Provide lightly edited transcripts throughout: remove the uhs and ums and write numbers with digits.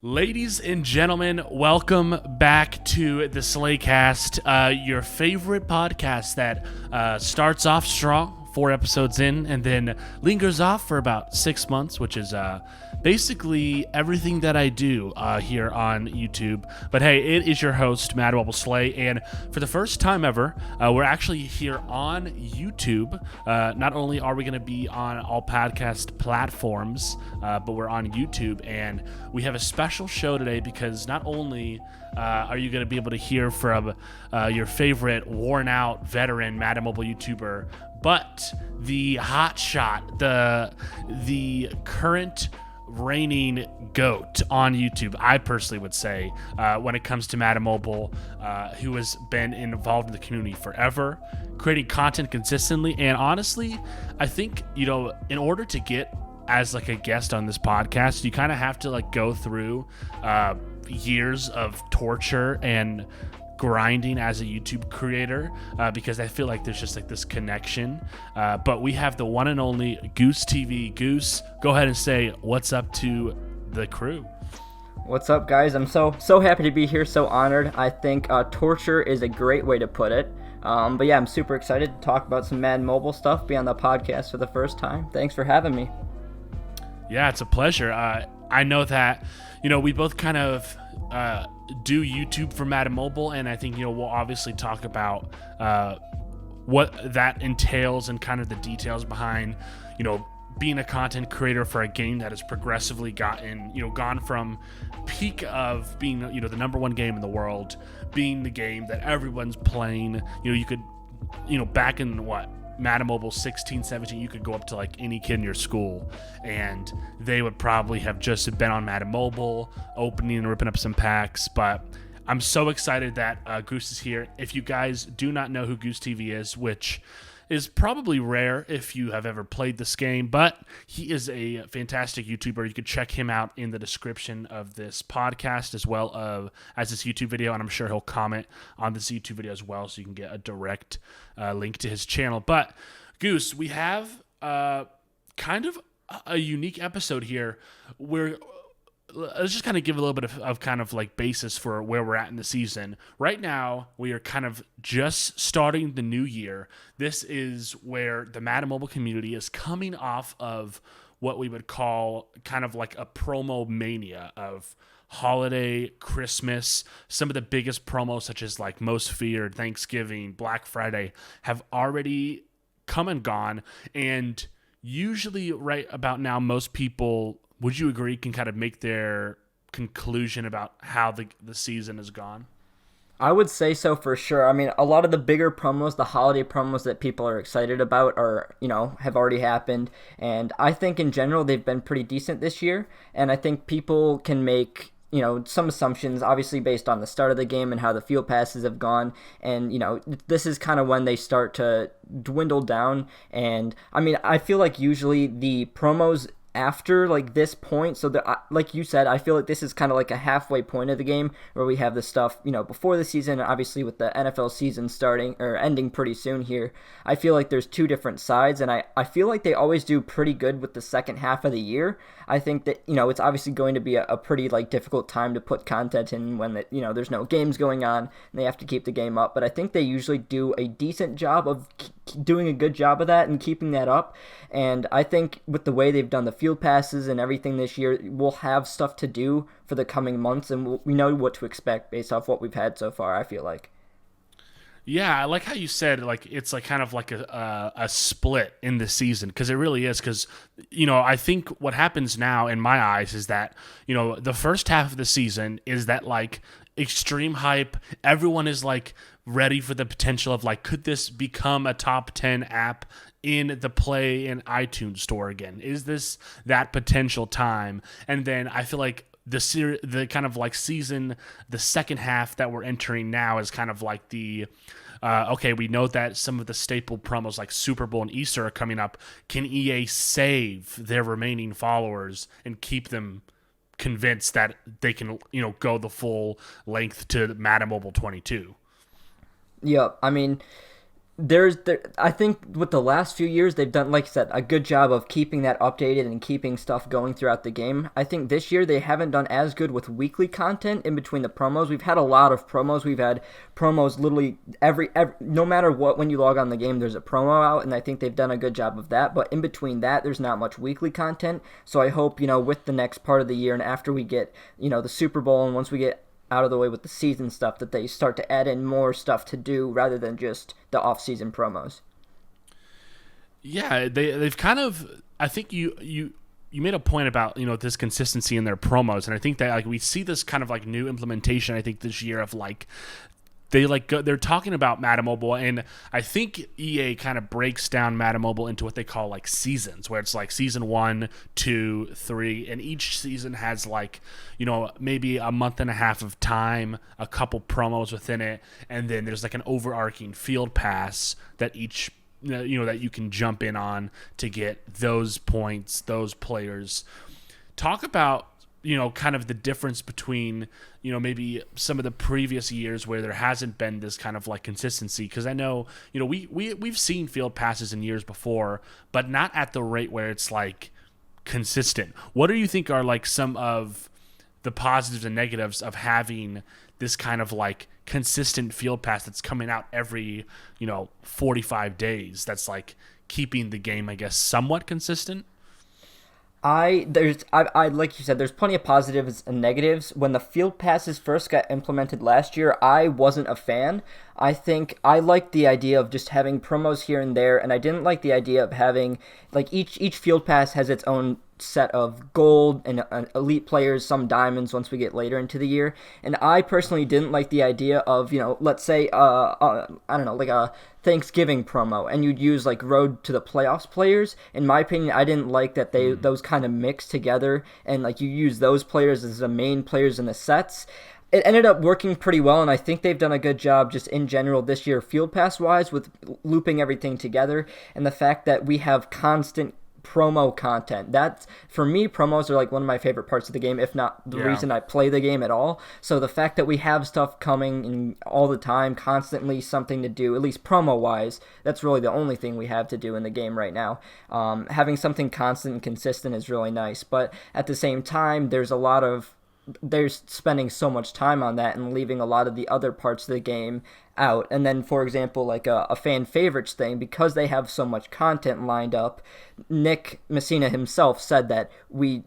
Ladies and gentlemen, welcome back to the SLAYCAST, your favorite podcast that starts off strong, 4 episodes in, and then lingers off for about 6 months, which is basically everything that I do here on YouTube. But hey, it is your host, Madden Mobile Slay, and for the first time ever, we're actually here on YouTube. Not only are we going to be on all podcast platforms, but we're on YouTube, and we have a special show today because not only are you going to be able to hear from your favorite worn-out veteran Madden Mobile YouTuber, but the hot shot, the current reigning GOAT on YouTube, I personally would say, when it comes to Madden Mobile, who has been involved in the community forever, creating content consistently, and honestly, I think, in order to get as like a guest on this podcast, you kind of have to like go through years of torture and grinding as a YouTube creator, because I feel like there's just like this connection. But we have the one and only GooseTV. Goose, go ahead and say what's up to the crew. What's up, guys? I'm so happy to be here, so honored. I think torture is a great way to put it. But yeah, I'm super excited to talk about some Madden Mobile stuff, be on the podcast for the first time. Thanks for having me. Yeah, it's a pleasure. I know that, we both kind of do YouTube for Madden Mobile, and I think, we'll obviously talk about what that entails and kind of the details behind, being a content creator for a game that has progressively gone from peak of being, the number one game in the world, being the game that everyone's playing. You could, back in Madden Mobile 16, 17, you could go up to like any kid in your school and they would probably have just been on Madden Mobile, opening and ripping up some packs. But I'm so excited that Goose is here. If you guys do not know who GooseTV is, which is probably rare if you have ever played this game, but he is a fantastic YouTuber. You can check him out in the description of this podcast as well as this YouTube video, and I'm sure he'll comment on this YouTube video as well, so you can get a direct link to his channel. But Goose, we have kind of a unique episode here where let's just kind of give a little bit of kind of like basis for where we're at in the season. Right now, we are kind of just starting the new year. This is where the Madden Mobile community is coming off of what we would call kind of like a promo mania of holiday, Christmas. Some of the biggest promos, such as like Most Feared, Thanksgiving, Black Friday, have already come and gone. And usually right about now, most people, would you agree, can kind of make their conclusion about how the season has gone? I would say so for sure. I mean, a lot of the bigger promos, the holiday promos that people are excited about are, have already happened. And I think in general, they've been pretty decent this year. And I think people can make, some assumptions, obviously based on the start of the game and how the field passes have gone. And, this is kind of when they start to dwindle down. And I mean, I feel like usually the promos after like this point, so that, like you said, I feel like this is kind of like a halfway point of the game where we have the stuff before the season, and obviously with the NFL season starting or ending pretty soon here, I feel like there's two different sides, and I feel like they always do pretty good with the second half of the year. I think that it's obviously going to be a pretty like difficult time to put content in when there's no games going on and they have to keep the game up, but I think they usually do a decent job of doing a good job of that and keeping that up. And I think with the way they've done the field passes and everything this year, we'll have stuff to do for the coming months, and we know what to expect based off what we've had so far, I feel like. Yeah, I like how you said like it's like kind of like a split in the season, because it really is. Because I think what happens now in my eyes is that the first half of the season is that like extreme hype. Everyone is like ready for the potential of like, could this become a top 10 app in the Play and iTunes store again? Is this that potential time? And then I feel like the kind of like season, the second half that we're entering now is kind of like the okay, we know that some of the staple promos like Super Bowl and Easter are coming up. Can EA save their remaining followers and keep them convinced that they can go the full length to Madden Mobile 22? Yeah, I mean, I think with the last few years they've done, like I said, a good job of keeping that updated and keeping stuff going throughout the game. I think this year they haven't done as good with weekly content in between the promos. We've had a lot of promos. We've had promos literally every no matter what, when you log on the game there's a promo out, and I think they've done a good job of that. But in between that there's not much weekly content. So I hope, with the next part of the year and after we get, the Super Bowl, and once we get out of the way with the season stuff, that they start to add in more stuff to do rather than just the off-season promos. Yeah, they've kind of. I think you made a point about this consistency in their promos, and I think that we see this kind of new implementation. I think this year of they're talking about Madden Mobile, and I think EA kind of breaks down Madden Mobile into what they call seasons, where it's season 1, 2, 3, and each season has maybe a month and a half of time, a couple promos within it, and then there's an overarching field pass that each that you can jump in on to get those points, those players. Talk about kind of the difference between, maybe some of the previous years where there hasn't been this kind of consistency. Because I know, we've seen field passes in years before, but not at the rate where it's consistent. What do you think are some of the positives and negatives of having this kind of consistent field pass that's coming out every, 45 days that's keeping the game, I guess, somewhat consistent? I like you said, there's plenty of positives and negatives. When the field passes first got implemented last year, I wasn't a fan. I think I liked the idea of just having promos here and there, and I didn't like the idea of having each field pass has its own set of gold and elite players, some diamonds once we get later into the year. And I personally didn't like the idea of, let's say I don't know, a Thanksgiving promo, and you'd use road to the playoffs players. In my opinion, I didn't like that those kind of mix together, and you use those players as the main players in the sets. It ended up working pretty well, and I think they've done a good job just in general this year field pass wise with looping everything together, and the fact that we have constant promo content. That's, for me, promos are one of my favorite parts of the game, if not the reason I play the game at all. So the fact that we have stuff coming in all the time, constantly something to do, at least promo wise, that's really the only thing we have to do in the game right now. Having something constant and consistent is really nice, but at the same time they're spending so much time on that and leaving a lot of the other parts of the game out. And then, for example, a fan favorites thing, because they have so much content lined up, Nick Messina himself said that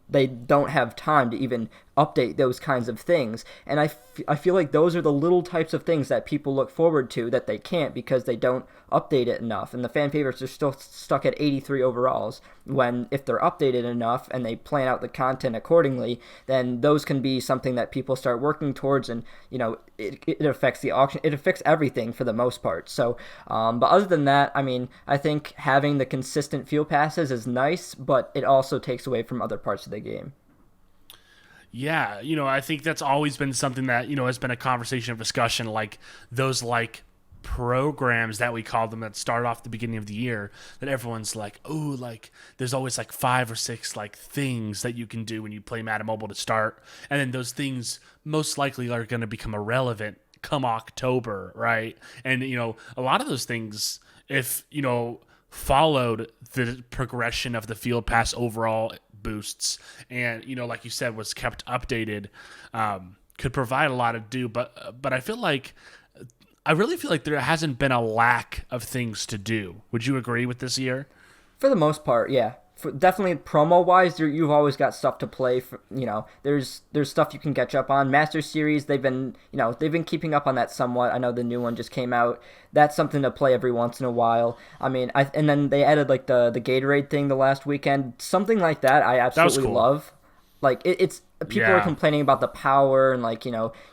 they don't have time to even update those kinds of things. And I feel like those are the little types of things that people look forward to that they can't because they don't update it enough. And the fan favorites are still stuck at 83 overalls, when if they're updated enough and they plan out the content accordingly, then those can be something that people start working towards, and it affects the auction, it affects everything for the most part. So but other than that, I think having the consistent field passes is nice, but it also takes away from other parts of the game. Yeah, I think that's always been something that, has been a conversation of discussion, those programs that we call them that start off the beginning of the year, that everyone's there's always 5 or 6 things that you can do when you play Madden Mobile to start, and then those things most likely are going to become irrelevant come October, right? And a lot of those things, if followed the progression of the field pass overall boosts, and like you said, was kept updated, could provide a lot of but I really feel like there hasn't been a lack of things to do. Would you agree with this year? For the most part, yeah. Definitely promo-wise, you've always got stuff to play. There's stuff you can catch up on. Master Series, they've been keeping up on that somewhat. I know the new one just came out. That's something to play every once in a while. And then they added the Gatorade thing the last weekend. Something like that, I absolutely love. It's people are complaining about the power and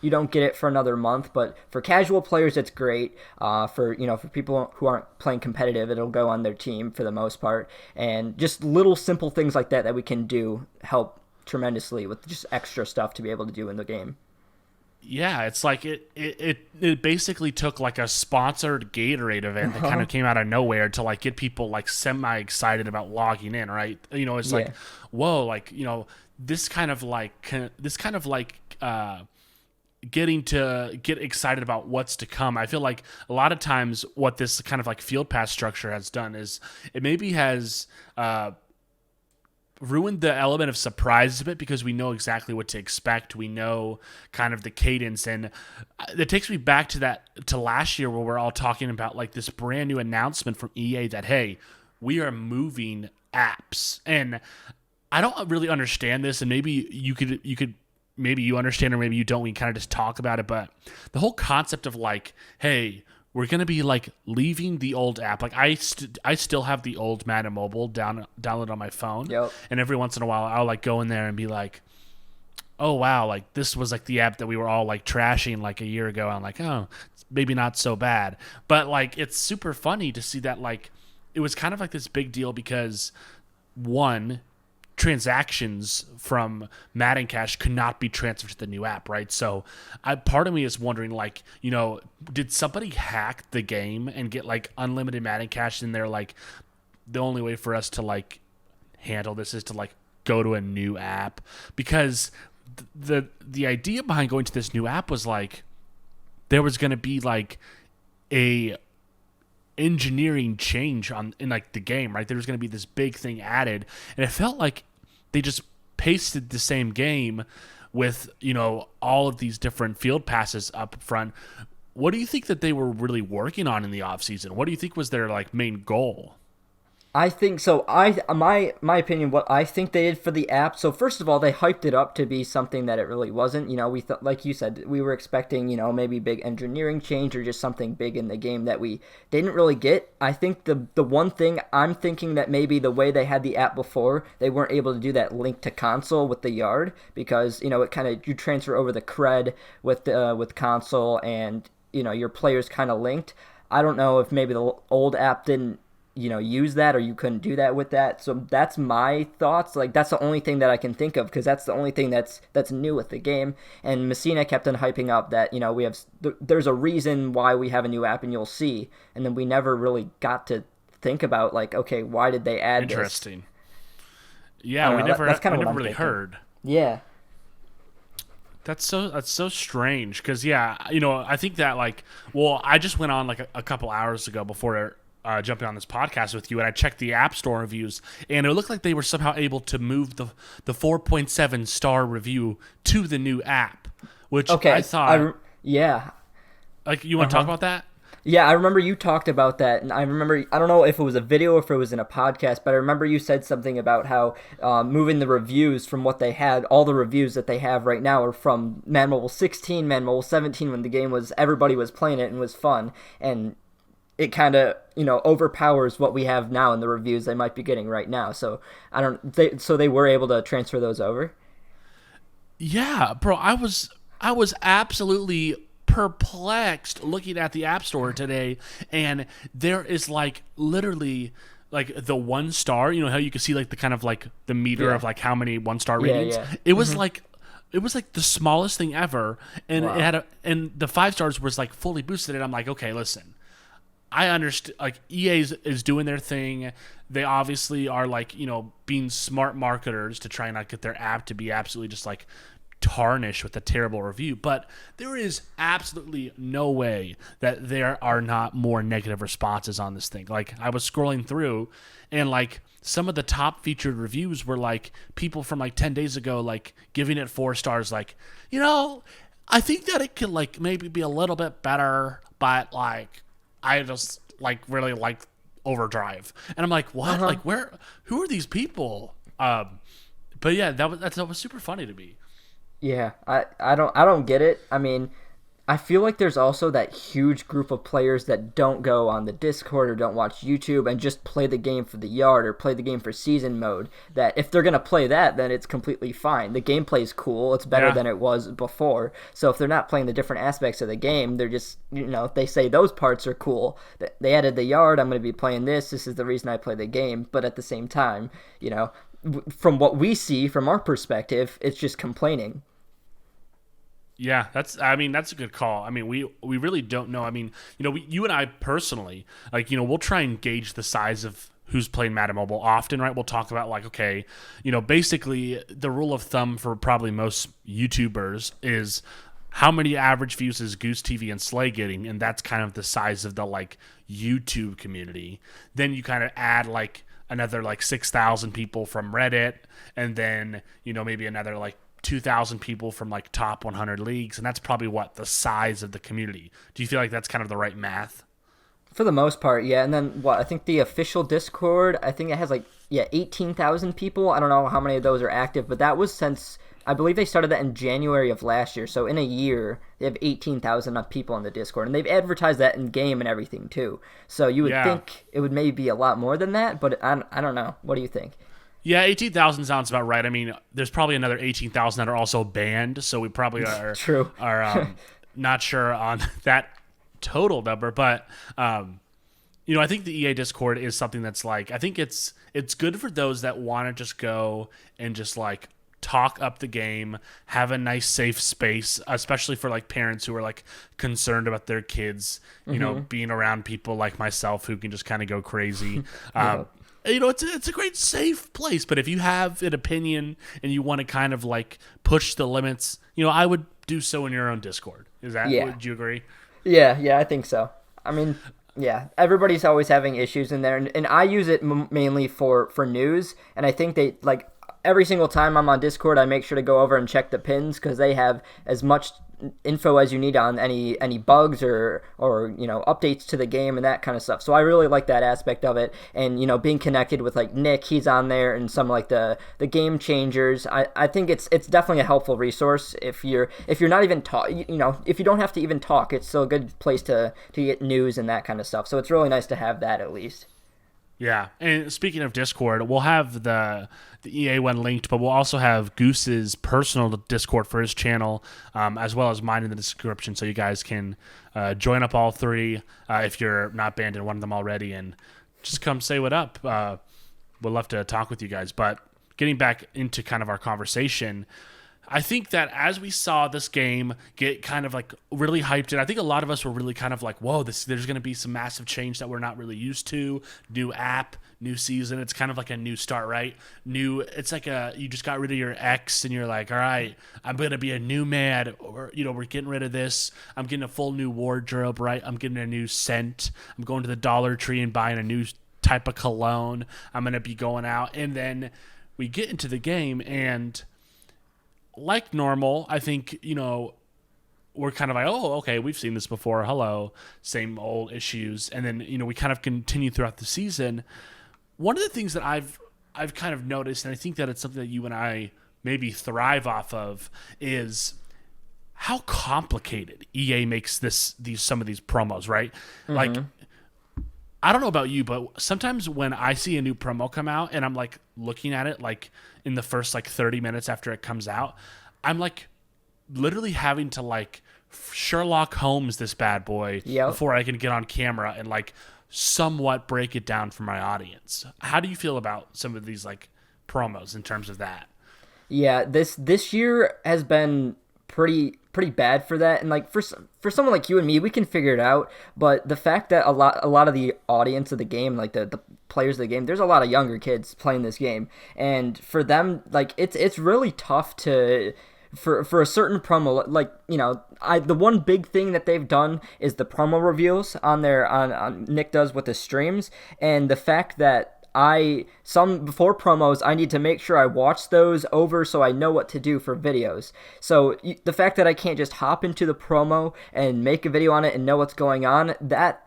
you don't get it for another month, but for casual players it's great. For people who aren't playing competitive, it'll go on their team for the most part, and just little simple things like that we can do help tremendously with just extra stuff to be able to do in the game. Yeah, it's it basically took a sponsored Gatorade event that kind of came out of nowhere to get people semi excited about logging in, right? It's whoa, this kind of getting to get excited about what's to come. I feel like a lot of times what this kind of like field pass structure has done is it maybe has ruined the element of surprise a bit, because we know exactly what to expect. We know kind of the cadence, and it takes me back to last year where we're all talking about like this brand new announcement from EA that, hey, we are moving apps. And I don't really understand this, and maybe you could maybe you understand or maybe you don't. We can kind of just talk about it, but the whole concept of like, hey, we're going to be like leaving the old app. Like I still have the old Madden Mobile downloaded on my phone. Yep. And every once in a while I'll like go in there and be like, oh wow, like this was like the app that we were all like trashing like a year ago. I'm like, oh, it's maybe not so bad. But like it's super funny to see that like it was kind of like this big deal because one, transactions from Madden Cash could not be transferred to the new app, right? So part of me is wondering, like, you know, did somebody hack the game and get like unlimited Madden Cash in there? Like the only way for us to like handle this is to like go to a new app, because the idea behind going to this new app was like there was going to be like a engineering change in like the game, right? There was going to be this big thing added, and it felt like they just pasted the same game with, you know, all of these different field passes up front. What do you think that they were really working on in the offseason? What do you think was their like main goal? I think so. My opinion, what I think they did for the app. So first of all, they hyped it up to be something that it really wasn't. You know, we thought, like you said, we were expecting, you know, maybe big engineering change or just something big in the game that we didn't really get. I think the one thing I'm thinking that maybe the way they had the app before, they weren't able to do that link to console with the yard, because, you know, it kind of, you transfer over the cred with console, and, you know, your players kind of linked. I don't know if maybe the old app didn't, you know, use that, or you couldn't do that with that. So that's my thoughts. Like, that's the only thing that I can think of, because that's the only thing that's new with the game. And Messina kept on hyping up that, you know, there's a reason why we have a new app, and you'll see. And then we never really got to think about, like, okay, why did they add Interesting. this? Yeah, we never really thinking. heard. Yeah. That's so strange, because yeah, you know, I think that like, well, I just went on like a couple hours ago before jumping on this podcast with you, and I checked the App Store reviews, and it looked like they were somehow able to move the 4.7 star review to the new app, which I thought, yeah. Like, you want to talk about that? Yeah, I remember you talked about that, and I remember, I don't know if it was a video or if it was in a podcast, but I remember you said something about how moving the reviews from what they had, all the reviews that they have right now are from Madden Mobile 16, Madden Mobile 17, when the game was, everybody was playing it and was fun, and it kind of, you know, overpowers what we have now in the reviews they might be getting right now. So so they were able to transfer those over. Yeah, bro, I was absolutely perplexed looking at the App Store today, and there is like literally like the 1 star. You know how you can see like the kind of like the meter of like how many 1-star ratings. Yeah. It was like. It was like the smallest thing ever, and Wow. it had and the 5 stars was like fully boosted. And I'm like, okay, listen, I understand, like, EA is doing their thing. They obviously are, like, you know, being smart marketers to try and not get their app to be absolutely just like tarnished with a terrible review. But there is absolutely no way that there are not more negative responses on this thing. Like, I was scrolling through, and like some of the top featured reviews were like people from like 10 days ago, like giving it 4 stars, like, you know, I think that it could like maybe be a little bit better, but like I just like really like Overdrive. And I'm like, what? Like, who are these people? But yeah, that was super funny to me. Yeah, I don't get it. I mean, I feel like there's also that huge group of players that don't go on the Discord or don't watch YouTube and just play the game for the yard or play the game for season mode. That if they're going to play that, then it's completely fine. The gameplay is cool. It's better than it was before. So if they're not playing the different aspects of the game, they're just, you know, they say those parts are cool. They added the yard, I'm going to be playing this. This is the reason I play the game. But at the same time, you know, from what we see, from our perspective, it's just complaining. Yeah, that's a good call. I mean, we really don't know. I mean, you know, you and I personally, like, you know, we'll try and gauge the size of who's playing Madden Mobile often, right? We'll talk about like, okay, you know, basically the rule of thumb for probably most YouTubers is how many average views is GooseTV and Slay getting, and that's kind of the size of the like YouTube community. Then you kind of add like another like 6,000 people from Reddit, and then maybe another like 2,000 people from like top 100 leagues, and that's probably what the size of the community. Do you feel like that's kind of the right math? For the most part, yeah. And then I think the official Discord, I think it has 18,000 people. I don't know how many of those are active, but that was since I believe they started that in January of last year. So in a year, they have 18,000 people on the Discord, and they've advertised that in game and everything too. So you would think it would maybe be a lot more than that, but I don't know. What do you think? Yeah, 18,000 sounds about right. I mean, there's probably another 18,000 that are also banned, so we probably are True. are not sure on that total number, but I think the EA Discord is something that's like, I think it's good for those that want to just go and just like talk up the game, have a nice safe space, especially for like parents who are like concerned about their kids, being around people like myself who can just kind of go crazy. It's a great safe place, but if you have an opinion and you want to kind of like push the limits, I would do so in your own Discord. Would you agree? Yeah, I think so. I mean, yeah, everybody's always having issues in there, and I use it mainly for news, and I think they, like, every single time I'm on Discord, I make sure to go over and check the pins, because they have as much info as you need on any bugs or updates to the game and that kind of stuff. So I really like that aspect of it, and being connected with like Nick, he's on there, and some like the game changers. I think it's definitely a helpful resource if you're not even if you don't have to even talk, it's still a good place to get news and that kind of stuff. So it's really nice to have that at least. Yeah, and speaking of Discord, we'll have the EA one linked, but we'll also have Goose's personal Discord for his channel, as well as mine in the description, so you guys can join up all three if you're not banned in one of them already, and just come say what up. We'd love to talk with you guys. But getting back into kind of our conversation, I think that as we saw this game get kind of like really hyped, and I think a lot of us were really kind of like, whoa, there's going to be some massive change that we're not really used to. New app, new season. It's kind of like a new start, right? It's like you just got rid of your ex and you're like, all right, I'm going to be a new man, or, we're getting rid of this. I'm getting a full new wardrobe, right? I'm getting a new scent. I'm going to the Dollar Tree and buying a new type of cologne. I'm going to be going out. And then we get into the game, and like normal, I think, we're kind of like, oh, okay, we've seen this before. Hello, same old issues. And then, we kind of continue throughout the season. One of the things that I've kind of noticed, and I think that it's something that you and I maybe thrive off of, is how complicated EA makes some of these promos, right? Mm-hmm. Like, I don't know about you, but sometimes when I see a new promo come out and I'm like looking at it like in the first like 30 minutes after it comes out, I'm like literally having to like Sherlock Holmes this bad boy before I can get on camera and like somewhat break it down for my audience. How do you feel about some of these like promos in terms of that? Yeah, this year has been pretty bad for that, and like for someone like you and me, we can figure it out. But the fact that a lot of the audience of the game, like the players of the game, there's a lot of younger kids playing this game, and for them, like it's really tough to for a certain promo, like the one big thing that they've done is the promo reveals on Nick does with his streams, and the fact that before promos, I need to make sure I watch those over so I know what to do for videos. So the fact that I can't just hop into the promo and make a video on it and know what's going on, that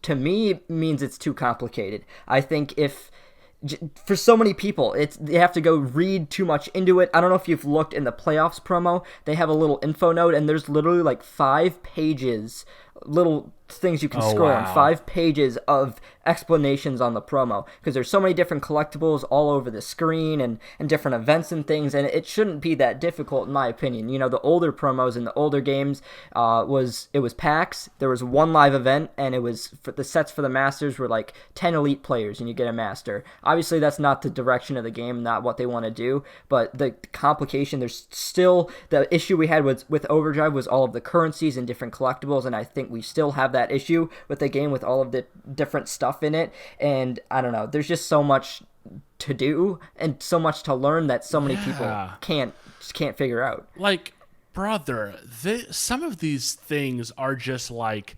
to me means it's too complicated. I think for so many people, they have to go read too much into it. I don't know if you've looked in the playoffs promo. They have a little info note, and there's literally like 5 pages, little things you can scroll on, 5 pages of explanations on the promo, because there's so many different collectibles all over the screen and different events and things, and it shouldn't be that difficult in my opinion. The older promos in the older games was packs. There was one live event, and it was for the sets for the masters were like 10 elite players and you get a master. Obviously that's not the direction of the game, not what they want to do, but the complication, there's still the issue we had with Overdrive was all of the currencies and different collectibles, and I think we still have that issue with the game with all of the different stuff in it. And I don't know, there's just so much to do and so much to learn that so many people can't figure out. Like brother, some of these things are just like,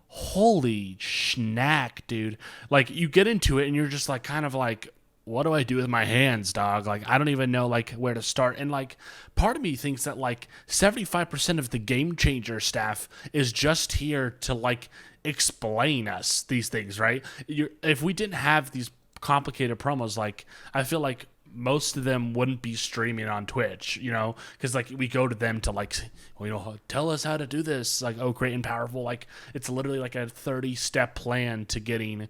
holy schnack, dude. Like, you get into it and you're just like, kind of like, what do I do with my hands, dog? Like, I don't even know like where to start. And like, part of me thinks that like 75% of the Game Changer staff is just here to like explain us these things, right? If we didn't have these complicated promos, like, I feel like most of them wouldn't be streaming on Twitch, you know, because like we go to them to like, well, you know, tell us how to do this. Like, oh, great and powerful. Like, it's literally like a 30-step plan to getting,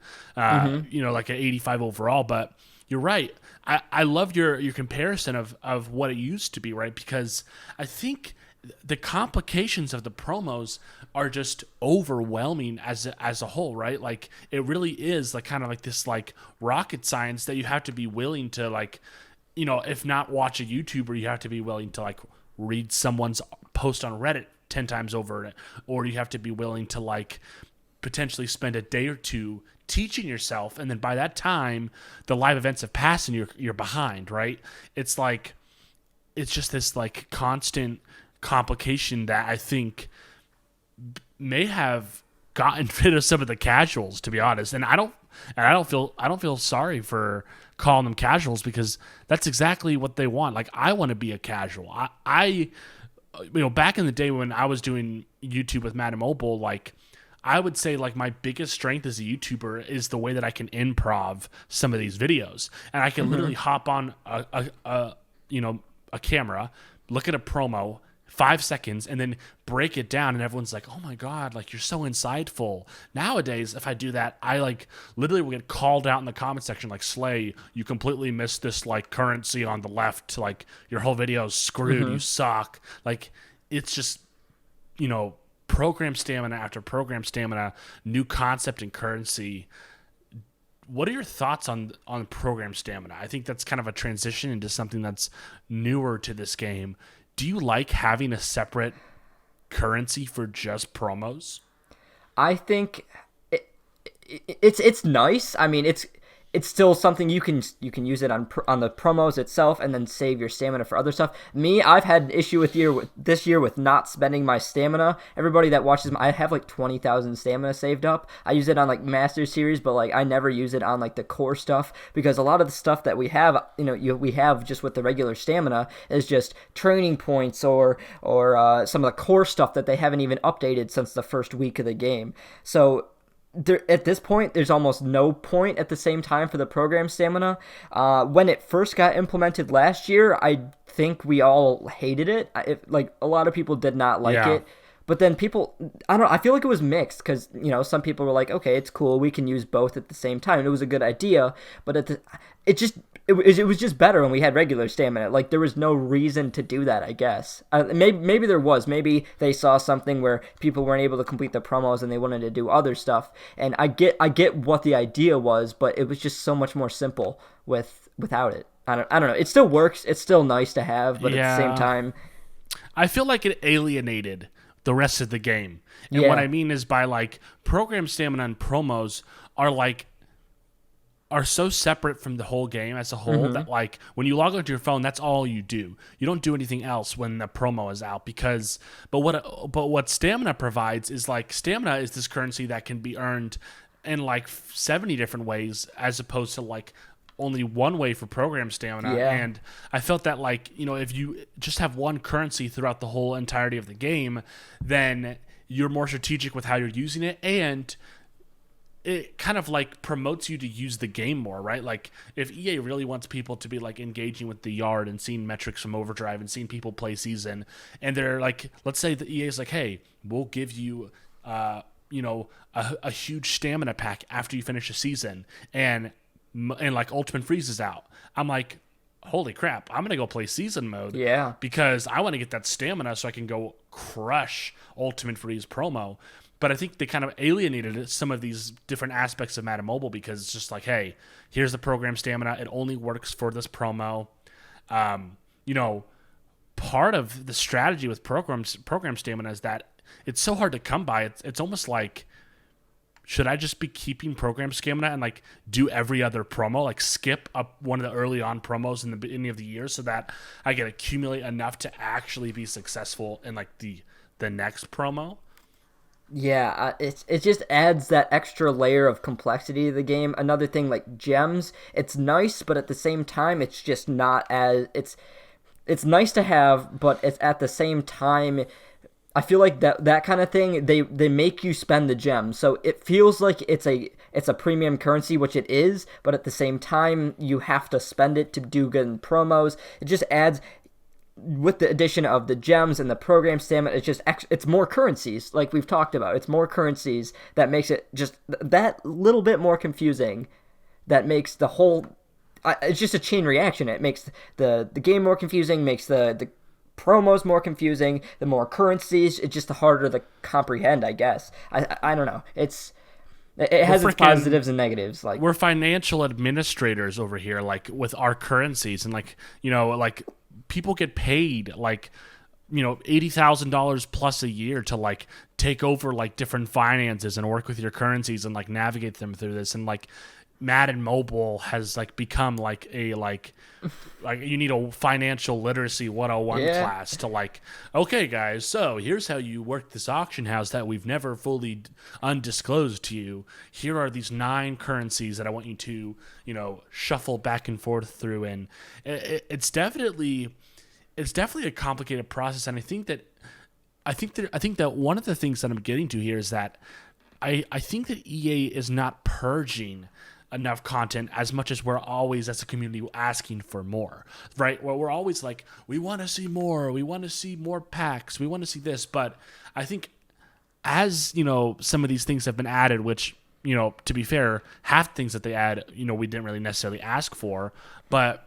you know, like an 85 overall. But you're right. I love your comparison of what it used to be, right? Because I think the complications of the promos are just overwhelming as a whole, right? Like, it really is like kind of like this like rocket science that you have to be willing to like, you know, if not watch a YouTuber, you have to be willing to like read someone's post on Reddit 10 times over, or you have to be willing to like potentially spend a day or two teaching yourself, and then by that time the live events have passed and you're behind, right? It's like, it's just this like constant complication that I think may have gotten rid of some of the casuals, to be honest. And I don't feel sorry for calling them casuals, because that's exactly what they want. Like, I want to be a casual. I you know, back in the day when I was doing YouTube with Madden Mobile, like, I would say like my biggest strength as a YouTuber is the way that I can improv some of these videos, and I can literally hop on a you know, a camera, look at a promo, 5 seconds, and then break it down, and everyone's like, oh my god, like, you're so insightful. Nowadays, if I do that, I like literally will get called out in the comment section like, Slay, you completely missed this like currency on the left, like, your whole video is screwed, you suck. Like, it's just, you know, program stamina after program stamina, new concept and currency. What are your thoughts on program stamina? I think that's kind of a transition into something that's newer to this game. Do you like having a separate currency for just promos? I think it's nice. I mean, it's still something you can use it on the promos itself, and then save your stamina for other stuff. Me, I've had an issue this year with not spending my stamina. Everybody that watches, I have like 20,000 stamina saved up. I use it on like Master Series, but like I never use it on like the core stuff, because a lot of the stuff that we have, you know, we have just with the regular stamina is just training points or some of the core stuff that they haven't even updated since the first week of the game. So at this point, there's almost no point at the same time for the program stamina. When it first got implemented last year, I think we all hated it. Like, a lot of people did not like it. But then people, I feel like it was mixed, because, you know, some people were like, okay, it's cool, we can use both at the same time. And it was a good idea, but it was just better when we had regular stamina. Like, there was no reason to do that, I guess. Maybe there was. Maybe they saw something where people weren't able to complete the promos and they wanted to do other stuff. And I get what the idea was, but it was just so much more simple without it. I don't know. It still works. It's still nice to have, but at the same time, I feel like it alienated the rest of the game. And what I mean is, by like, program stamina and promos are so separate from the whole game as a whole that like when you log onto your phone, that's all you do. You don't do anything else when the promo is out, because but what stamina provides is like, stamina is this currency that can be earned in like 70 different ways, as opposed to like only one way for program stamina. And I felt that, like, you know, if you just have one currency throughout the whole entirety of the game, then you're more strategic with how you're using it, and it kind of like promotes you to use the game more, right? Like, if EA really wants people to be like engaging with the yard and seeing metrics from Overdrive and seeing people play season, and they're like, let's say the EA is like, hey, we'll give you you know, a huge stamina pack after you finish a season, and like Ultimate Freeze is out. I'm like, holy crap, I'm gonna go play season mode, because I want to get that stamina so I can go crush Ultimate Freeze promo. But I think they kind of alienated some of these different aspects of Madden Mobile, because it's just like, hey, here's the program stamina, it only works for this promo. You know, part of the strategy with program stamina is that it's so hard to come by. It's almost like should I just be keeping program stamina and like do every other promo, like skip up one of the early on promos in the beginning of the year so that I can accumulate enough to actually be successful in like the next promo? Yeah, it just adds that extra layer of complexity to the game. Another thing, like gems, it's nice, but at the same time, it's just not as it's nice to have, but it's at the same time, I feel like that kind of thing, they make you spend the gems. So it feels like it's a premium currency, which it is, but at the same time you have to spend it to do good in promos. It just adds, with the addition of the gems and the program stamina, it's more currencies, like we've talked about. It's more currencies that makes it just that little bit more confusing. That makes the whole it's just a chain reaction. It makes the game more confusing, makes the promos more confusing, the more currencies, it's just harder to comprehend, I guess. I don't know. It has its positives and negatives. Like, we're financial administrators over here, like with our currencies, and like, you know, like people get paid like, you know, $80,000 plus a year to like take over like different finances and work with your currencies and like navigate them through this. And like Madden Mobile has like become like a like you need a financial literacy 101 class to like, okay guys, so here's how you work this auction house that we've never fully undisclosed to you. Here are these 9 currencies that I want you to, you know, shuffle back and forth through. And it's definitely a complicated process. And I think that one of the things that I'm getting to here is that I think that EA is not purging enough content as much as we're always, as a community, asking for more, right? Well, we're always like, we want to see more, we want to see more packs, we want to see this. But I think as, you know, some of these things have been added, which, you know, to be fair, half things that they add, you know, we didn't really necessarily ask for, but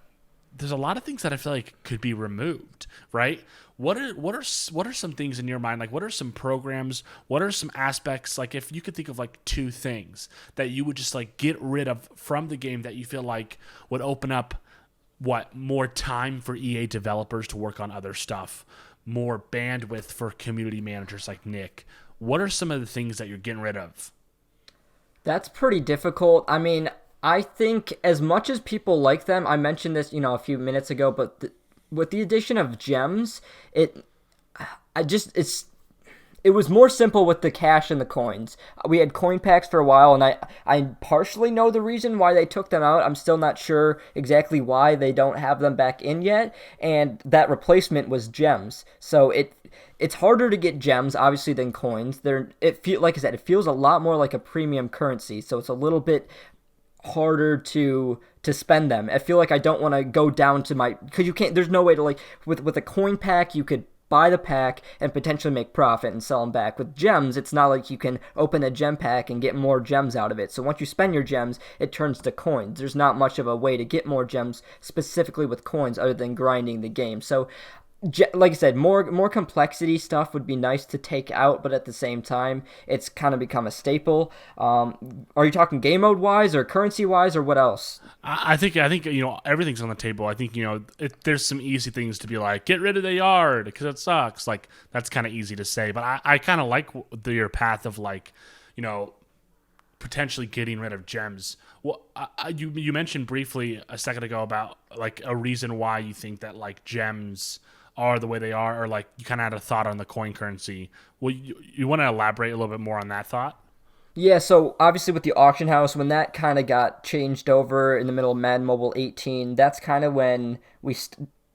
there's a lot of things that I feel like could be removed, right? What are some things in your mind? Like, what are some programs? What are some aspects? Like, if you could think of like 2 things that you would just like get rid of from the game that you feel like would open up more time for EA developers to work on other stuff, more bandwidth for community managers like Nick. What are some of the things that you're getting rid of? that's pretty difficult. I mean, I think as much as people like them, I mentioned this, you know, a few minutes ago, but with the addition of gems, it was more simple with the cash and the coins. We had coin packs for a while, and I partially know the reason why they took them out. I'm still not sure exactly why they don't have them back in yet, and that replacement was gems. So it's harder to get gems, obviously, than coins. Like I said, it feels a lot more like a premium currency, so it's a little bit harder to spend them. I feel like I don't want to go down to because you can't. There's no way to, like, with a coin pack you could buy the pack and potentially make profit and sell them back. With gems, it's not like you can open a gem pack and get more gems out of it. So once you spend your gems, it turns to coins. There's not much of a way to get more gems specifically with coins other than grinding the game. So like I said, more complexity stuff would be nice to take out, but at the same time, it's kind of become a staple. Are you talking game mode wise or currency wise or what else? I think you know, everything's on the table. I think, you know, there's some easy things to be like, get rid of the yard because it sucks. Like, that's kind of easy to say, but I kind of like your path of, like, you know, potentially getting rid of gems. Well, you mentioned briefly a second ago about like a reason why you think that like gems are the way they are, or like you kind of had a thought on the coin currency. Well, you want to elaborate a little bit more on that thought? Yeah, so obviously with the auction house, when that kind of got changed over in the middle of Madden Mobile 18, that's kind of when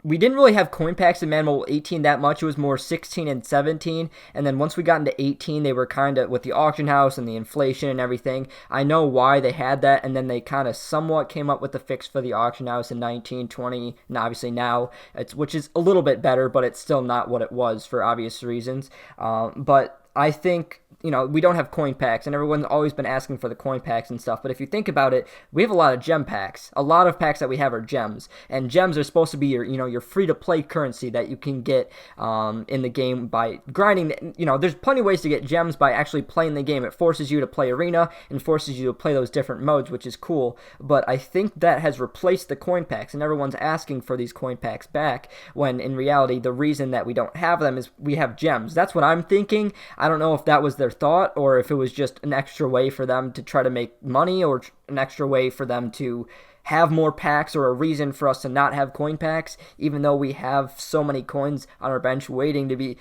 we didn't really have coin packs in Madden Mobile 18 that much. It was more 16 and 17. And then once we got into 18, they were kind of, with the auction house and the inflation and everything, I know why they had that. And then they kind of somewhat came up with the fix for the auction house in 19, 20, and obviously now, which is a little bit better, but it's still not what it was for obvious reasons. But I think, you know, we don't have coin packs, and everyone's always been asking for the coin packs and stuff, but if you think about it, we have a lot of gem packs. A lot of packs that we have are gems, and gems are supposed to be your free-to-play currency that you can get in the game by grinding. You know, there's plenty of ways to get gems by actually playing the game. It forces you to play arena and forces you to play those different modes, which is cool, but I think that has replaced the coin packs, and everyone's asking for these coin packs back, when in reality, the reason that we don't have them is we have gems. That's what I'm thinking. I don't know if that was their their thought, or if it was just an extra way for them to try to make money, or an extra way for them to have more packs, or a reason for us to not have coin packs, even though we have so many coins on our bench waiting to be,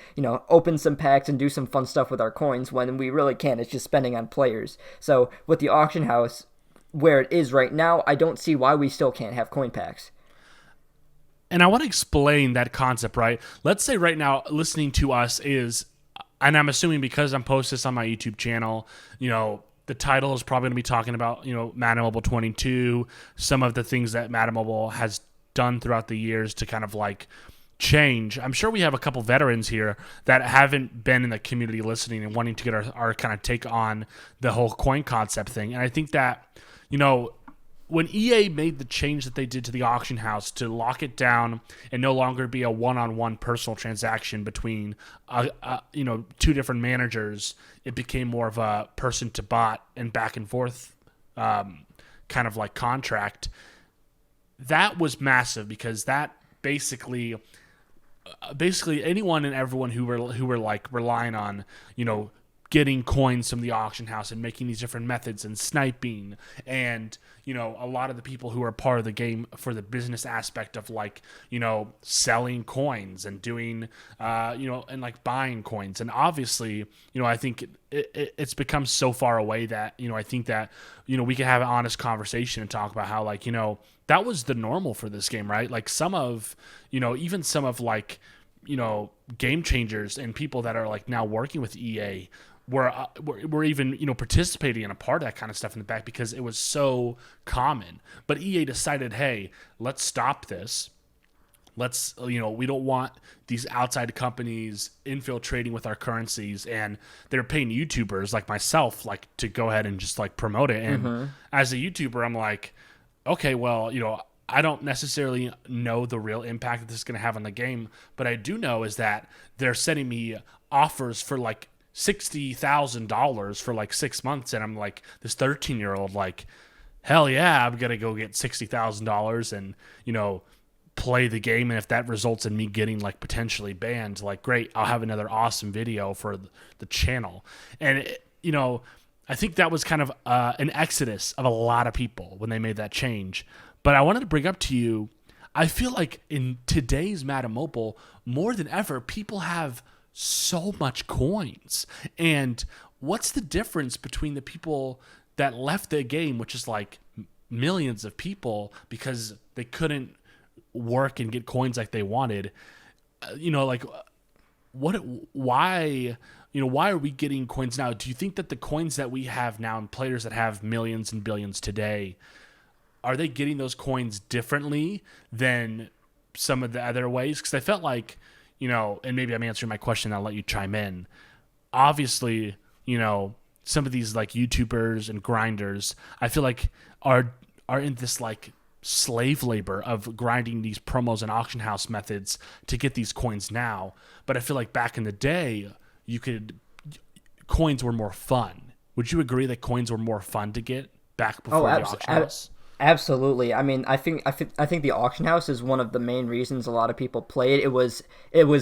open some packs and do some fun stuff with our coins when we really can't. It's just spending on players. So with the auction house where it is right now, I don't see why we still can't have coin packs. And I want to explain that concept, right? Let's say right now listening to us is, and I'm assuming because I'm posting this on my YouTube channel, the title is probably going to be talking about, Madden Mobile 22, some of the things that Madden Mobile has done throughout the years to kind of like change. I'm sure we have a couple veterans here that haven't been in the community listening and wanting to get our kind of take on the whole coin concept thing. And I think that, when EA made the change that they did to the auction house to lock it down and no longer be a one-on-one personal transaction between, two different managers, it became more of a person to bot and back and forth kind of like contract. That was massive because that basically anyone and everyone who were like relying on, getting coins from the auction house and making these different methods and sniping and, a lot of the people who are part of the game for the business aspect of like, selling coins and doing, and like buying coins. And obviously, I think it's become so far away that, I think that, we can have an honest conversation and talk about how like, that was the normal for this game, right? Like some of, even some of like, game changers and people that are like now working with EA were even participating in a part of that kind of stuff in the back because it was so common. But EA decided, hey, let's stop this. Let's we don't want these outside companies infiltrating with our currencies, and they're paying YouTubers like myself like to go ahead and just like promote it. And as a YouTuber, I'm like, okay, well, I don't necessarily know the real impact that this is going to have on the game, but I do know is that they're sending me offers for like $60,000 for like 6 months, and I'm like this 13-year-old, like, hell yeah, I'm gonna go get $60,000 and play the game, and if that results in me getting like potentially banned, like great, I'll have another awesome video for the channel. And I think that was kind of an exodus of a lot of people when they made that change. But I wanted to bring up to you, I feel like in today's Madden Mobile, more than ever, people have so much coins. And what's the difference between the people that left the game, which is like millions of people because they couldn't work and get coins like they wanted? Like why are we getting coins now? Do you think that the coins that we have now and players that have millions and billions today, are they getting those coins differently than some of the other ways? Because I felt like, and maybe I'm answering my question, I'll let you chime in. Obviously, some of these like YouTubers and grinders, I feel like are in this like slave labor of grinding these promos and auction house methods to get these coins now. But I feel like back in the day, coins were more fun. Would you agree that coins were more fun to get back before the auction house? Absolutely. I mean, I think the auction house is one of the main reasons a lot of people play it. It was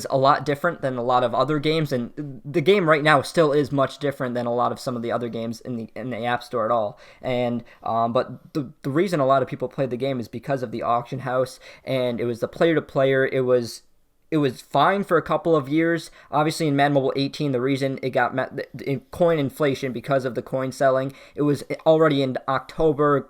a lot different than a lot of other games, and the game right now still is much different than a lot of some of the other games in the App Store at all. And but the reason a lot of people played the game is because of the auction house, and it was the player to player. It was fine for a couple of years. Obviously, in Madden Mobile 18, the reason it got coin inflation because of the coin selling. It was already in October.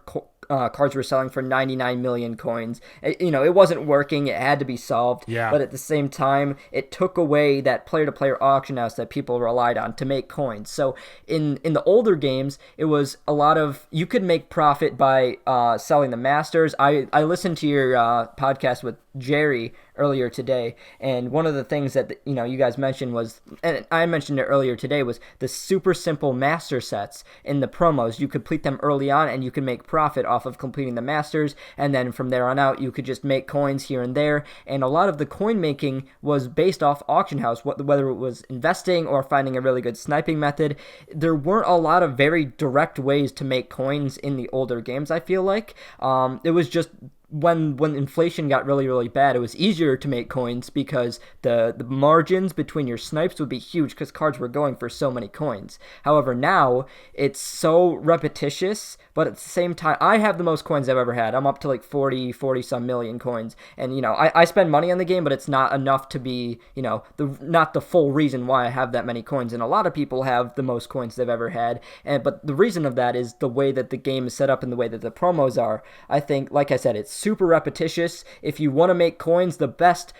Cards were selling for 99 million coins. It wasn't working. It had to be solved. Yeah. But at the same time, it took away that player-to-player auction house that people relied on to make coins. So in the older games, it was a lot of, you could make profit by selling the masters. I listened to your podcast with Jerry earlier today, and one of the things that you guys mentioned was, and I mentioned it earlier today, was the super simple master sets in the promos. You complete them early on and you can make profit off of completing the masters, and then from there on out you could just make coins here and there. And a lot of the coin making was based off auction house, whether it was investing or finding a really good sniping method. There weren't a lot of very direct ways to make coins in the older games, I feel like. It was just when inflation got really really bad, it was easier to make coins because the margins between your snipes would be huge because cards were going for so many coins. However, now it's so repetitious, but at the same time, I have the most coins I've ever had. I'm up to like 40 some million coins, and I spend money on the game, but it's not enough to be not the full reason why I have that many coins. And a lot of people have the most coins they've ever had, but the reason of that is the way that the game is set up and the way that the promos are. I think, like I said, it's super repetitious. If you want to make coins, the best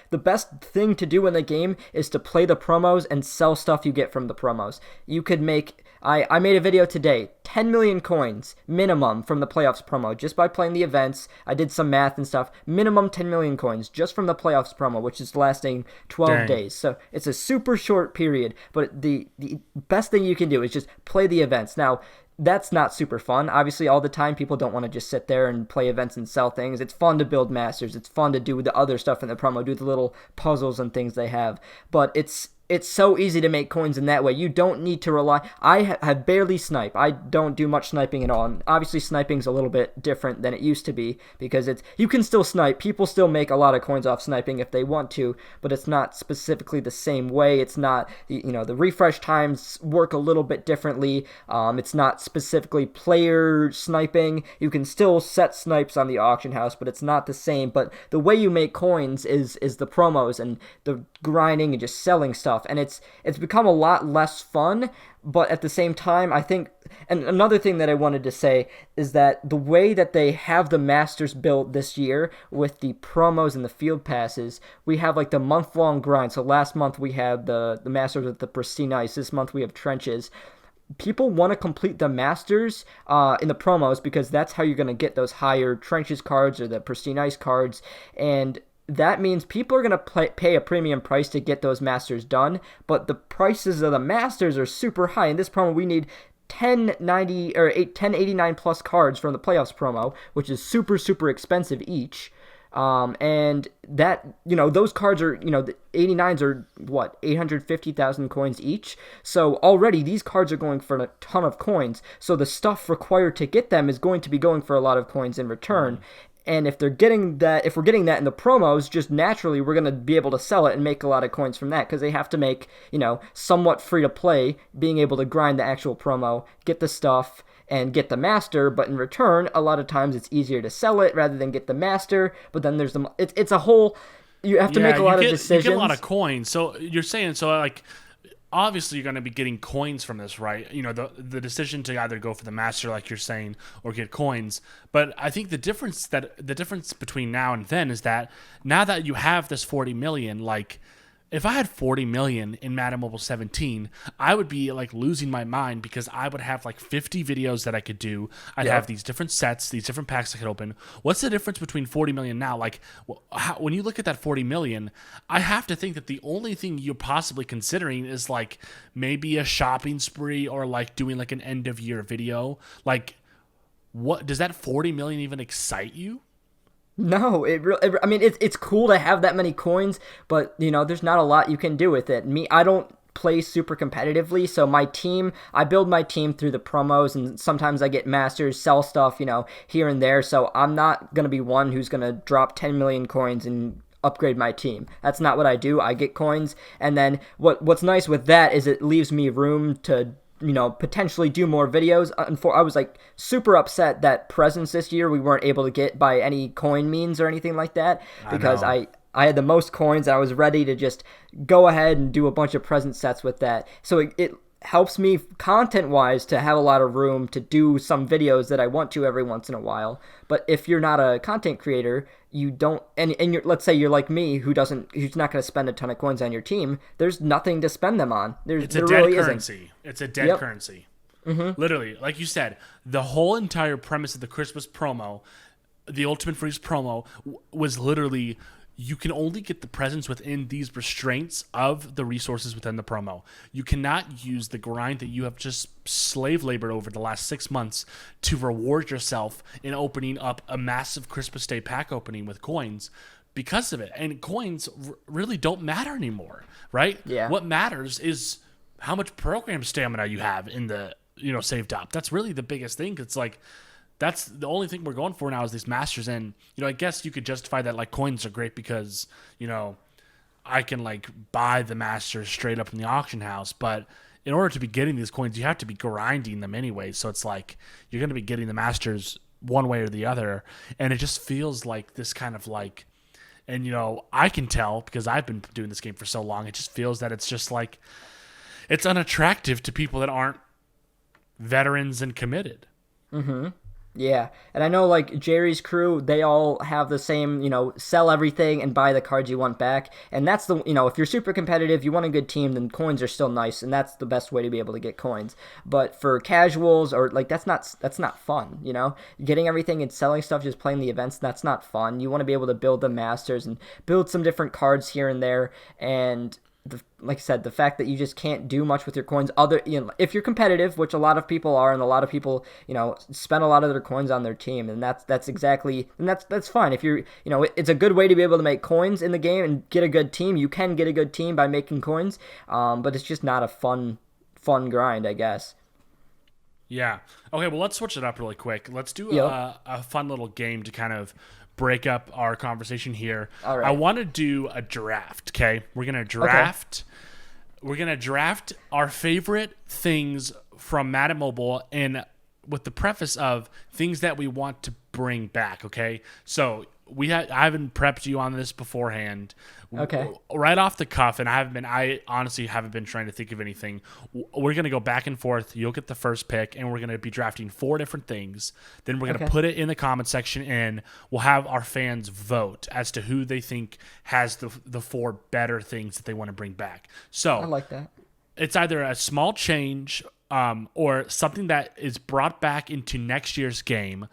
thing to do in the game is to play the promos and sell stuff you get from the promos. You could make I made a video today, 10 million coins minimum from the playoffs promo just by playing the events. I did some math and stuff. Minimum 10 million coins just from the playoffs promo, which is lasting 12 days. So it's a super short period, but the best thing you can do is just play the events. Now, that's not super fun. Obviously, all the time, people don't want to just sit there and play events and sell things. It's fun to build masters. It's fun to do the other stuff in the promo, do the little puzzles and things they have. But it's so easy to make coins in that way. You don't need to rely. I have barely snipe. I don't do much sniping at all. And obviously, sniping's a little bit different than it used to be because you can still snipe. People still make a lot of coins off sniping if they want to, but it's not specifically the same way. It's not, the refresh times work a little bit differently. It's not specifically player sniping. You can still set snipes on the auction house, but it's not the same. But the way you make coins is the promos and the grinding and just selling stuff. And it's become a lot less fun, but at the same time, I think, and another thing that I wanted to say is that the way that they have the Masters built this year with the promos and the field passes, we have like the month-long grind. So last month we had the Masters with the pristine ice. This month we have trenches. People want to complete the Masters in the promos because that's how you're going to get those higher trenches cards or the pristine ice cards, and that means people are going to pay a premium price to get those Masters done, but the prices of the Masters are super high. In this promo, we need 1089 plus cards from the playoffs promo, which is super, super expensive each. And that, those cards are, the 89s are, 850,000 coins each. So already these cards are going for a ton of coins. So the stuff required to get them is going to be going for a lot of coins in return. And if we're getting that in the promos, just naturally we're going to be able to sell it and make a lot of coins from that because they have to make, somewhat free to play, being able to grind the actual promo, get the stuff, and get the master. But in return, a lot of times it's easier to sell it rather than get the master. But then there's it's a whole, you have to make a lot of decisions. You get a lot of coins. So you're saying, obviously you're going to be getting coins from this, right? The decision to either go for the master, like you're saying, or get coins. But I think the difference between now and then is that now that you have this 40 million, like if I had 40 million in Madden Mobile 17, I would be like losing my mind because I would have like 50 videos that I could do. I'd have these different sets, these different packs I could open. What's the difference between 40 million now? Like when you look at that 40 million, I have to think that the only thing you're possibly considering is like maybe a shopping spree or like doing like an end of year video. Like what does that 40 million even excite you? No, it's cool to have that many coins, but there's not a lot you can do with it. I don't play super competitively, so I build my team through the promos, and sometimes I get masters, sell stuff, here and there. So I'm not gonna be one who's gonna drop 10 million coins and upgrade my team. That's not what I do. I get coins, and then what's nice with that is it leaves me room to potentially do more videos. I was like super upset that presents this year we weren't able to get by any coin means or anything like that because I had the most coins and I was ready to just go ahead and do a bunch of present sets with that. So it helps me content-wise to have a lot of room to do some videos that I want to every once in a while. But if you're not a content creator, you don't, and let's say you're like me, who's not going to spend a ton of coins on your team, there's nothing to spend them on. It's a dead currency. It's a dead currency. Mm-hmm. Literally, like you said, the whole entire premise of the Christmas promo, the Ultimate Freeze promo, was literally you can only get the presents within these restraints of the resources within the promo. You cannot use the grind that you have just slave labored over the last 6 months to reward yourself in opening up a massive Christmas Day pack opening with coins because of it. And coins really don't matter anymore, right? Yeah. What matters is how much program stamina you have in the saved up. That's really the biggest thing. It's like that's the only thing we're going for now is these masters. And, I guess you could justify that like coins are great because, I can like buy the masters straight up in the auction house. But in order to be getting these coins, you have to be grinding them anyway. So it's like you're going to be getting the masters one way or the other. And it just feels like this kind of like, and, I can tell because I've been doing this game for so long. It just feels that it's just like, it's unattractive to people that aren't veterans and committed. Mm-hmm. Yeah, and I know like Jerry's crew, they all have the same, sell everything and buy the cards you want back. And that's the, if you're super competitive, you want a good team, then coins are still nice, and that's the best way to be able to get coins. But for casuals or like that's not fun, Getting everything and selling stuff, just playing the events, that's not fun. You want to be able to build the masters and build some different cards here and there, and like I said, the fact that you just can't do much with your coins if you're competitive, which a lot of people are, and a lot of people, spend a lot of their coins on their team, and that's fine. If you're, it's a good way to be able to make coins in the game and get a good team. You can get a good team by making coins, but it's just not a fun grind, I guess. Yeah. Okay, well, let's switch it up really quick. Let's do a fun little game to kind of break up our conversation here. All right. I want to do a draft, okay? We're going to draft. Okay. We're going to draft our favorite things from Madden Mobile, and with the preface of things that we want to bring back, okay? So I haven't prepped you on this beforehand. Okay. Right off the cuff, and I honestly haven't been trying to think of anything. We're going to go back and forth. You'll get the first pick, and we're going to be drafting 4 different things. Then we're going to put it in the comment section, and we'll have our fans vote as to who they think has the 4 better things that they want to bring back. So I like that. It's either a small change or something that is brought back into next year's game.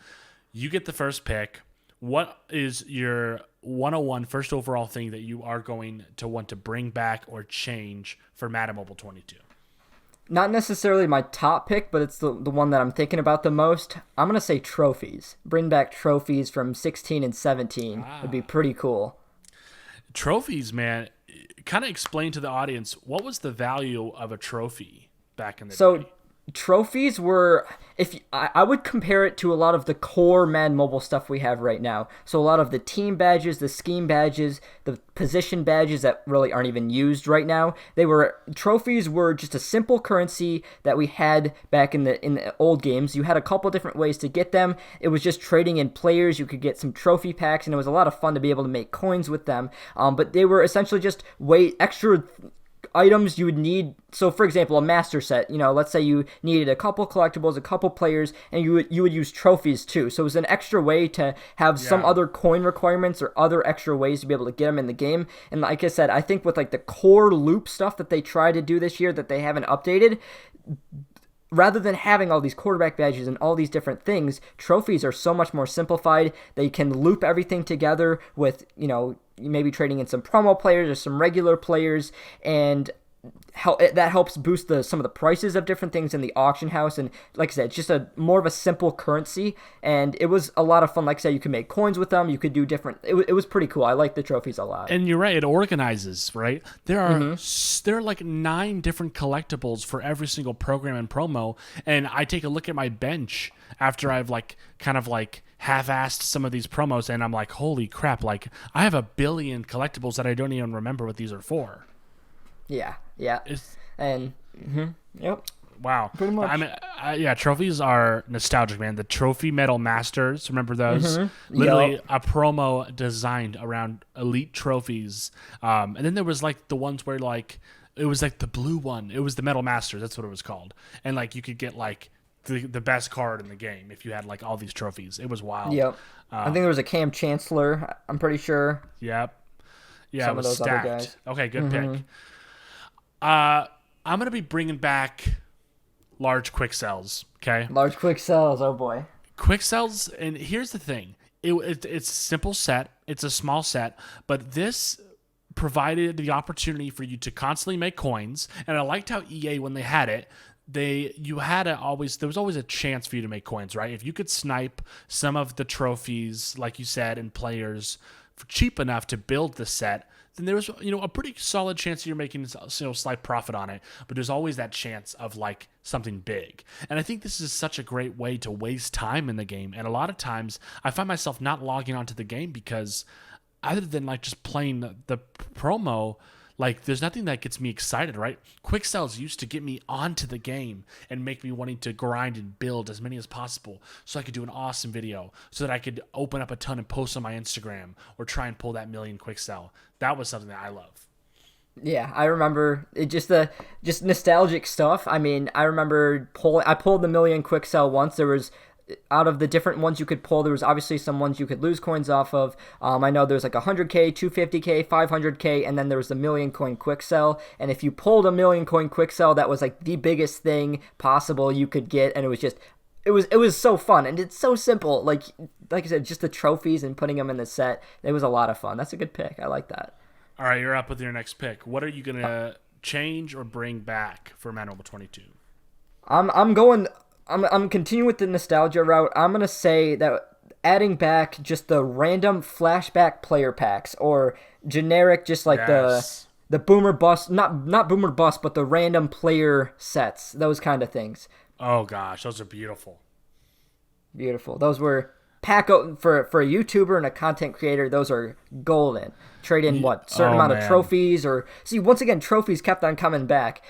You get the first pick. What is your 101 first overall thing that you are going to want to bring back or change for Madden Mobile 22? Not necessarily my top pick, but it's the one that I'm thinking about the most. I'm going to say trophies. Bring back trophies from 16 and 17 would be pretty cool. Trophies, man. Kind of explain to the audience, what was the value of a trophy back in the day? Trophies were, I would compare it to a lot of the core Madden Mobile stuff we have right now. So a lot of the team badges, the scheme badges, the position badges that really aren't even used right now. Trophies were just a simple currency that we had back in the old games. You had a couple different ways to get them. It was just trading in players. You could get some trophy packs, and it was a lot of fun to be able to make coins with them. But they were essentially just extra items you would need. So for example, a master set, let's say you needed a couple collectibles, a couple players, and you would use trophies too. So it was an extra way to have some other coin requirements or other extra ways to be able to get them in the game. And like I said, I think with like the core loop stuff that they tried to do this year that they haven't updated, rather than having all these quarterback badges and all these different things, trophies are so much more simplified. They can loop everything together with, maybe trading in some promo players or some regular players, and that helps boost some of the prices of different things in the auction house. And like I said, it's just more of a simple currency, and it was a lot of fun. Like I said, you could make coins with them. You could do different. It was pretty cool. I like the trophies a lot. And you're right. It organizes, right? There are like 9 different collectibles for every single program and promo. And I take a look at my bench after I've kind of half-assed some of these promos, and I'm like, holy crap, I have 1 billion collectibles that I don't even remember what these are for. Yeah. Yep. Wow. Pretty much. I mean, trophies are nostalgic, man. The Trophy Metal Masters, remember those? Literally a promo designed around elite trophies. And then there was the ones where it was the blue one. It was the Metal Masters. That's what it was called. And you could get the best card in the game if you had all these trophies. It was wild. Yep. I think there was a Cam Chancellor, I'm pretty sure. Yep. Yeah, Some it was of those stacked. other guys. Okay, good pick. I'm going to be bringing back large Quicksells, okay? Large Quicksells, oh boy. Quicksells, and here's the thing. It's a simple set. It's a small set, but this provided the opportunity for you to constantly make coins, and I liked how EA, when they had it, there was always a chance for you to make coins, right? If you could snipe some of the trophies, like you said, and players for cheap enough to build the set, then there's, a pretty solid chance you're making, slight profit on it. But there's always that chance of like something big. And I think this is such a great way to waste time in the game. And a lot of times I find myself not logging onto the game because other than like just playing the promo, like there's nothing that gets me excited, right? Quicksells used to get me onto the game and make me wanting to grind and build as many as possible so I could do an awesome video, so that I could open up a ton and post on my Instagram or try and pull that million Quicksell. That was something that I love. Yeah, I remember it, just nostalgic stuff. I mean, I remember I pulled the million Quicksell once. There was, out of the different ones you could pull, there was obviously some ones you could lose coins off of. I know there's like 100k, 250k, 500k, and then there was the million coin Quicksell. And if you pulled a million coin Quicksell, that was like the biggest thing possible you could get, and it was just, it was so fun, and it's so simple. Like I said, just the trophies and putting them in the set. It was a lot of fun. That's a good pick. I like that. All right, you're up with your next pick. What are you gonna change or bring back for Madden Mobile 22? I'm continuing with the nostalgia route. I'm going to say that adding back just the random flashback player packs, or generic, just like the boomer bust, not boomer bust, but the random player sets, those kind of things. Oh gosh, those are beautiful. Beautiful. Those were for a YouTuber and a content creator, those are golden. Trade in certain amount of trophies, or see, once again, trophies kept on coming back.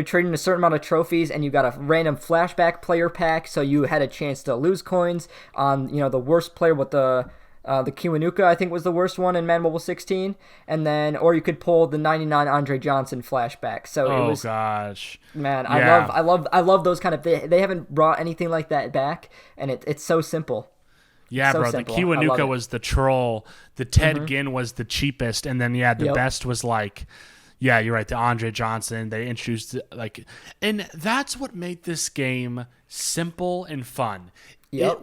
Trading a certain amount of trophies, and you got a random flashback player pack, so you had a chance to lose coins on, the worst player with the Kiwanuka, I think was the worst one in Madden Mobile 16, and then, or you could pull the 99 Andre Johnson flashback. So it was, gosh, man, yeah. I love those kind of, they haven't brought anything like that back, and it's so simple. Yeah, so bro, simple. the Kiwanuka was the troll, the Ted Ginn was the cheapest, and then the best was like, yeah, you're right, the Andre Johnson. They introduced and that's what made this game simple and fun. Yep.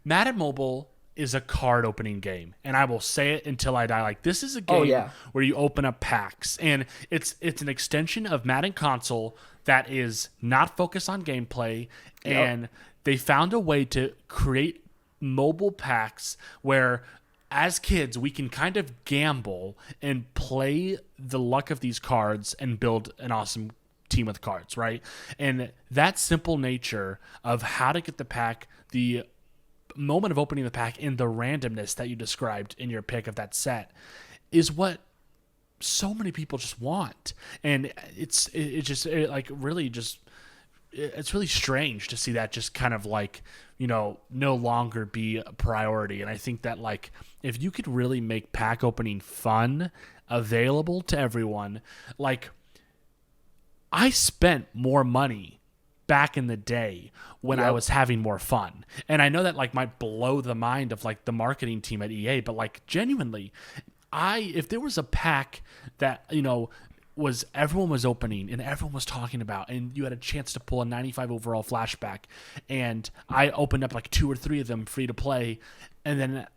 Madden Mobile is a card opening game, and I will say it until I die. Like, this is a game where you open up packs, and it's an extension of Madden console that is not focused on gameplay, and they found a way to create mobile packs where, as kids, we can kind of gamble and play the luck of these cards and build an awesome team with cards, right? And that simple nature of how to get the pack, the moment of opening the pack, and the randomness that you described in your pick of that set is what so many people just want. And it's really strange to see that just kind of like, no longer be a priority. And I think that, like, if you could really make pack opening fun, available to everyone, like, I spent more money back in the day when I was having more fun. And I know that like might blow the mind of like the marketing team at EA, but like genuinely, if there was a pack that, everyone was opening and everyone was talking about, and you had a chance to pull a 95 overall flashback, and I opened up like 2 or 3 of them free to play, and then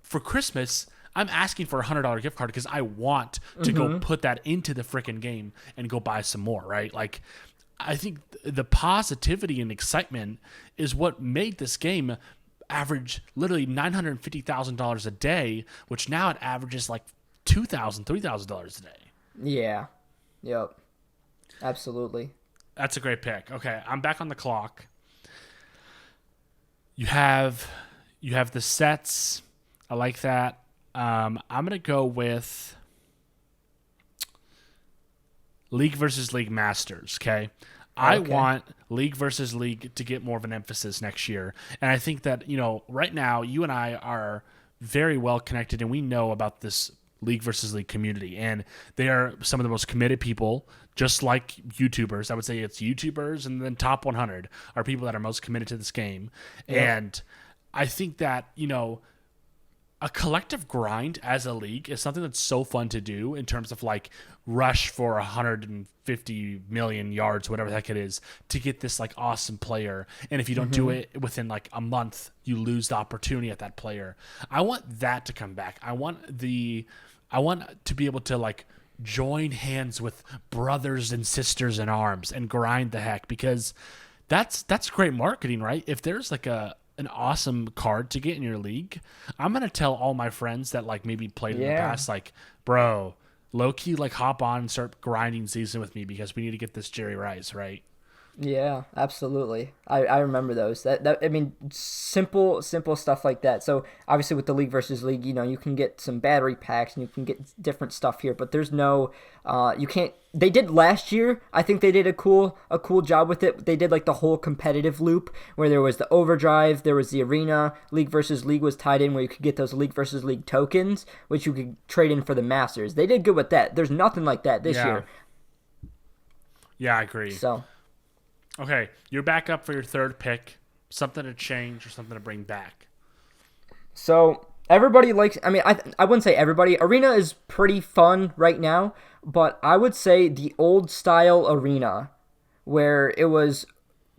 for Christmas I'm asking for a $100 gift card because I want to go put that into the freaking game and go buy some more, right? Like, I think the positivity and excitement is what made this game average literally $950,000 a day, which now it averages like $2,000, $3,000 a day. Yeah. Yep. Absolutely. That's a great pick. Okay, I'm back on the clock. You have the sets. I like that. I'm gonna go with League versus League Masters. Okay. I want League versus League to get more of an emphasis next year, and I think that right now you and I are very well connected, and we know about this League versus League community, and they are some of the most committed people, just like YouTubers. I would say it's YouTubers, and then top 100 are people that are most committed to this game. And I think that a collective grind as a league is something that's so fun to do, in terms of like rush for 150 million yards, whatever the heck it is, to get this like awesome player. And if you don't do it within like a month, you lose the opportunity at that player. I want that to come back. I want to be able to like join hands with brothers and sisters in arms and grind the heck, because that's great marketing, right? If there's like a an awesome card to get in your league, I'm gonna tell all my friends that like maybe played in the past, like, bro, low key, like hop on and start grinding season with me because we need to get this Jerry Rice, right? Yeah, absolutely. I remember those. That I mean, simple stuff like that. So obviously with the league versus league, you can get some battery packs and you can get different stuff here, but there's no you can't. They did last year. I think they did a cool job with it. They did like the whole competitive loop where there was the overdrive, there was the arena, league versus league was tied in where you could get those league versus league tokens, which you could trade in for the masters. They did good with that. There's nothing like that this year. Yeah, I agree. So. Okay, you're back up for your third pick. Something to change or something to bring back. So everybody likes. I mean, I wouldn't say everybody. Arena is pretty fun right now, but I would say the old style arena, where it was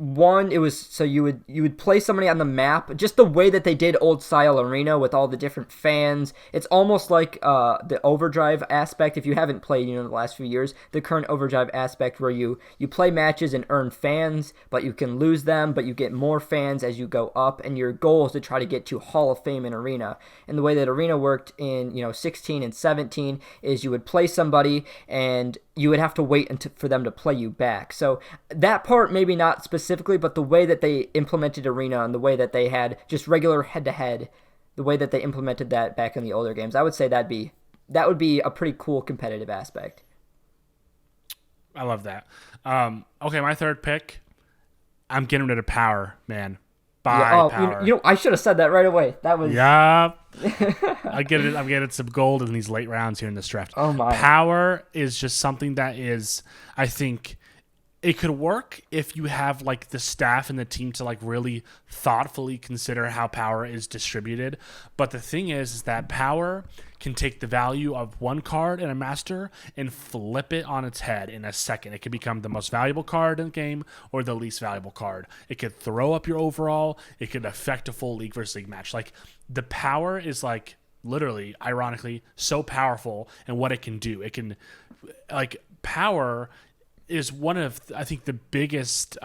so you would play somebody on the map, just the way that they did old style arena with all the different fans. It's almost like the overdrive aspect. If you haven't played the last few years, the current overdrive aspect where you play matches and earn fans, but you can lose them, but you get more fans as you go up, and your goal is to try to get to Hall of Fame in arena. And the way that arena worked in 16 and 17 is you would play somebody and you would have to wait for them to play you back. So that part maybe not specifically, but the way that they implemented arena and the way that they had just regular head-to-head, the way that they implemented that back in the older games, I would say that would be a pretty cool competitive aspect. I love that. Okay, my third pick, I'm getting rid of power, man. Power. I should have said that right away. That was... Yeah. I'm getting some gold in these late rounds here in this draft. Oh my! Power is just something that is, I think, it could work if you have like the staff and the team to like really thoughtfully consider how power is distributed. But the thing is that power can take the value of one card in a master and flip it on its head in a second. It could become the most valuable card in the game or the least valuable card. It could throw up your overall. It could affect a full league versus league match. Like, the power is like literally, ironically, so powerful and what it can do. It can, like, power is one of, I think, the biggest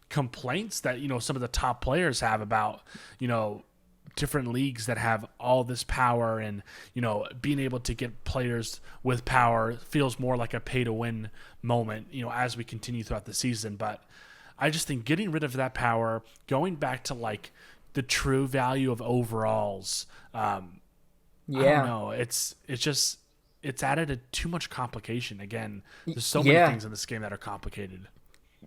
complaints that, some of the top players have about, different leagues that have all this power, and, being able to get players with power feels more like a pay to win moment, as we continue throughout the season. But I just think getting rid of that power, going back to like the true value of overalls. I don't know. It's added too much complication. Again, there's so many things in this game that are complicated.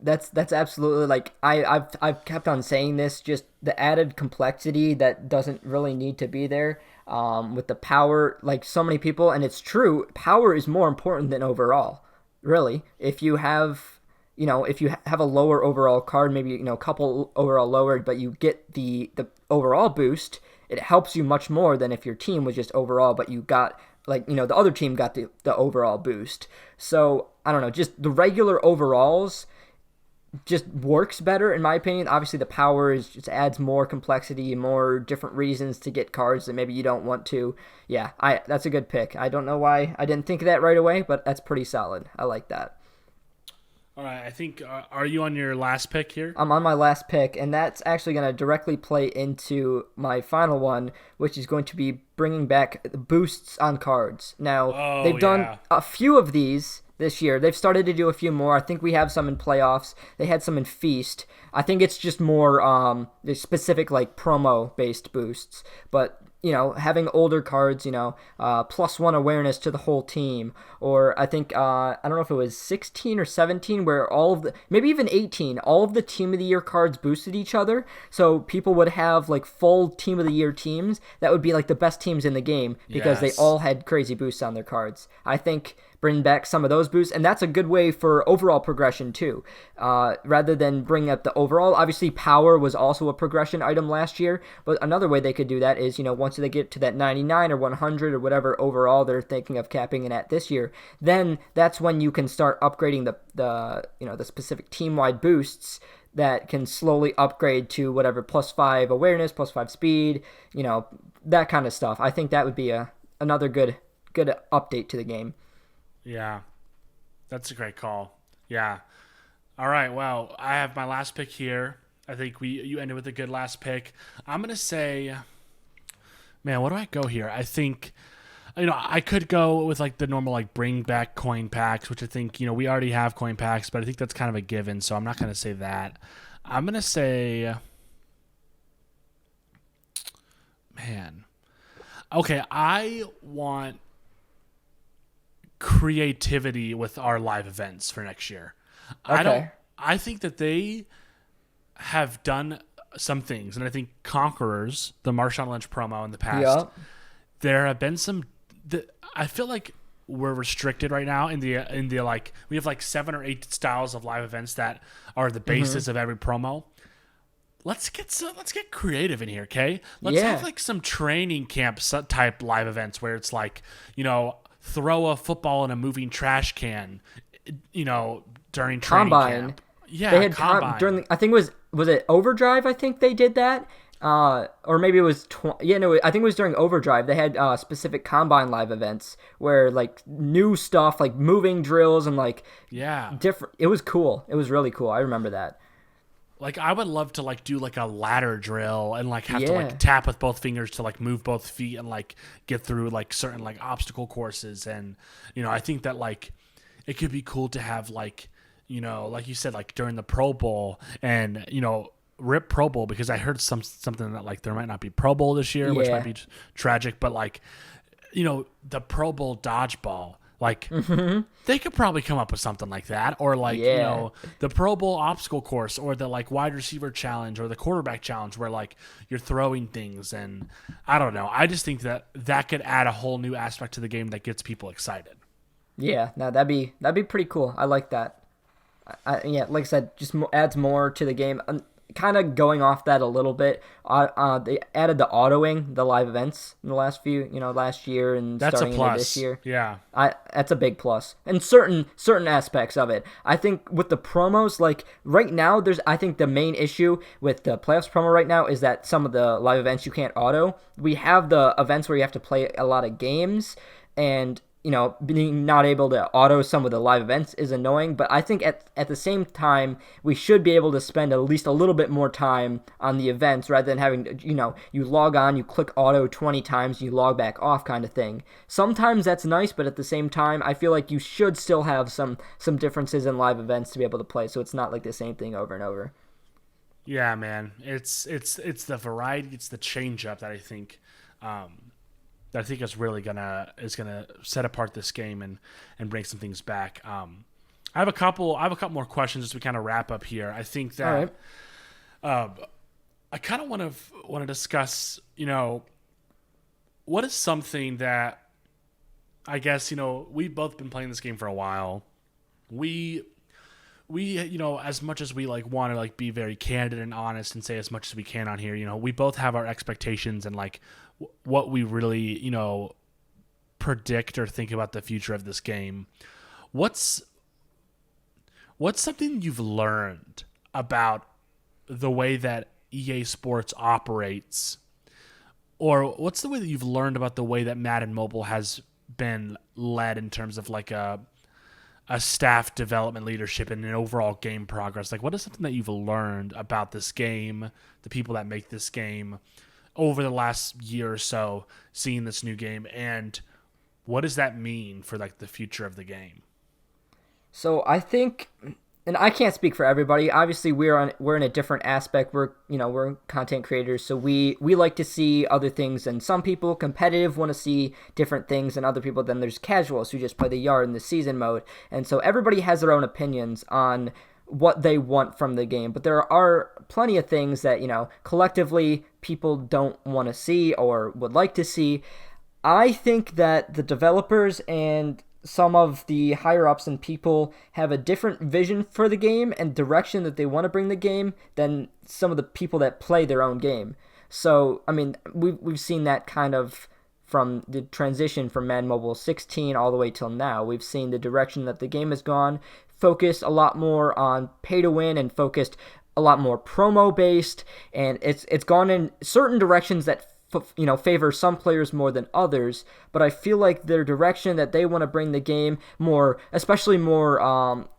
That's absolutely, like, I've kept on saying this, just the added complexity that doesn't really need to be there with the power, like so many people, and it's true, power is more important than overall, really. If you have a lower overall card, maybe a couple overall lowered, but you get the overall boost, it helps you much more than if your team was just overall, but you got the other team got the overall boost. So I don't know, just the regular overalls just works better in my opinion. Obviously the power just adds more complexity, more different reasons to get cards that maybe you don't want to. Yeah, that's a good pick. I don't know why I didn't think of that right away, but that's pretty solid. I like that. All right, I think, are you on your last pick here? I'm on my last pick, and that's actually going to directly play into my final one, which is going to be bringing back boosts on cards. Now, they've done a few of these this year. They've started to do a few more. I think we have some in playoffs. They had some in Feast. I think it's just more specific, like, promo-based boosts. But having older cards, +1 awareness to the whole team, or I think, I don't know if it was 16 or 17, where maybe even 18, all of the Team of the Year cards boosted each other, so people would have, like, full Team of the Year teams that would be, like, the best teams in the game, because they all had crazy boosts on their cards. I think bring back some of those boosts, and that's a good way for overall progression too. Rather than bring up the overall, obviously power was also a progression item last year, but another way they could do that is, once they get to that 99 or 100 or whatever overall they're thinking of capping it at this year, then that's when you can start upgrading the specific team-wide boosts that can slowly upgrade to whatever +5 awareness, +5 speed, that kind of stuff. I think that would be another good update to the game. Yeah, that's a great call. Yeah. All right, well, I have my last pick here. I think you ended with a good last pick. I'm gonna say, man, what do I go here? I think, I could go with like the normal like bring back coin packs, which I think we already have coin packs, but I think that's kind of a given. So I'm not gonna say that. I'm gonna say, man, okay, I want creativity with our live events for next year. Okay. I think that they have done some things, and I think Conquerors, the Marshawn Lynch promo in the past, Yep. there have been some. I feel like we're restricted right now in the like we have like 7 or 8 styles of live events that are the basis of every promo. Let's get creative in here, okay? Let's have like some training camp type live events where it's like, throw a football in a moving trash can, during training camp. Yeah, they had combine. during I think was it Overdrive? I think they did that, or maybe it was I think it was during Overdrive. They had specific combine live events where like new stuff, like moving drills and like different. It was cool. It was really cool. I remember that. Like I would love to like do like a ladder drill and like have to like tap with both fingers to like move both feet and like get through like certain like obstacle courses. And I think that like it could be cool to have like like you said, like during the Pro Bowl and rip Pro Bowl, because I heard something that like there might not be Pro Bowl this year, which might be tragic, but like the Pro Bowl dodgeball. Like they could probably come up with something like that, or like the Pro Bowl obstacle course, or the like wide receiver challenge, or the quarterback challenge, where like you're throwing things. And I don't know. I just think that could add a whole new aspect to the game that gets people excited. Yeah, no, that'd be pretty cool. I like that. Like I said, just adds more to the game. Kind of going off that a little bit, they added the autoing the live events in the last last year and that's starting a plus. Into this year. Yeah, that's a big plus. And certain aspects of it, I think with the promos, like right now, I think the main issue with the playoffs promo right now is that some of the live events you can't auto. We have the events where you have to play a lot of games, and being not able to auto some of the live events is annoying, but I think at the same time, we should be able to spend at least a little bit more time on the events rather than having, you log on, you click auto 20 times, you log back off kind of thing. Sometimes that's nice, but at the same time, I feel like you should still have some differences in live events to be able to play, so it's not like the same thing over and over. Yeah, man. It's the variety, it's the change up that I think that I think is really gonna set apart this game and bring some things back. I have a couple more questions as we kind of wrap up here. I think that I kind of want to discuss, what is something that I guess we've both been playing this game for a while. We as much as we like want to like be very candid and honest and say as much as we can on here, we both have our expectations and like what we really, predict or think about the future of this game. What's something you've learned about the way that EA Sports operates, or what's the way that you've learned about the way that Madden Mobile has been led in terms of like a staff development leadership and an overall game progress? Like, what is something that you've learned about this game, the people that make this game, over the last year or so, seeing this new game, and what does that mean for like the future of the game? So I think, and I can't speak for everybody. Obviously, we're in a different aspect. We're content creators, so we like to see other things. And some people, competitive, want to see different things, and other people, then there's casuals who just play the yard in the season mode. And so everybody has their own opinions on what they want from the game, but there are plenty of things that collectively people don't want to see or would like to see. I think that the developers and some of the higher ups and people have a different vision for the game and direction that they want to bring the game than some of the people that play their own game. So I mean, we've seen that kind of from the transition from Madden Mobile 16 all the way till now. We've seen the direction that the game has gone, focused a lot more on pay to win and focused a lot more promo based, and it's gone in certain directions that favor some players more than others, but I feel like their direction that they want to bring the game more, especially more,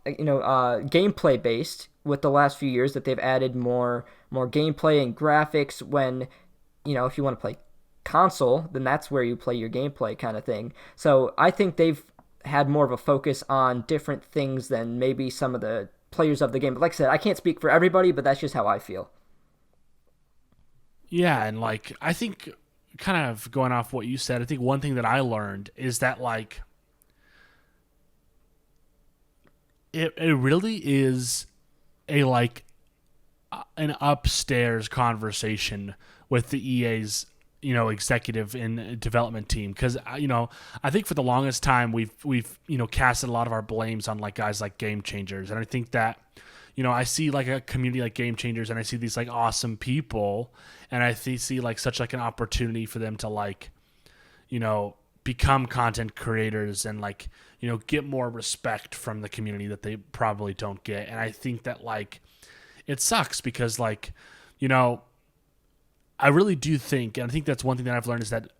gameplay based with the last few years, that they've added more gameplay and graphics when, if you want to play console, then that's where you play your gameplay kind of thing. So I think they've had more of a focus on different things than maybe some of the players of the game. But like I said, I can't speak for everybody, but that's just how I feel. Yeah, and like I think kind of going off what you said, I think one thing that I learned is that like it really is a like an upstairs conversation with the EA's executive and development team, because I think for the longest time we've casted a lot of our blames on like guys like Game Changers, and I think that I see like a community like Game Changers, and I see these like awesome people, and I see like such like an opportunity for them to like become content creators and like get more respect from the community that they probably don't get. And I think that like it sucks because like I really do think, and I think that's one thing that I've learned, is that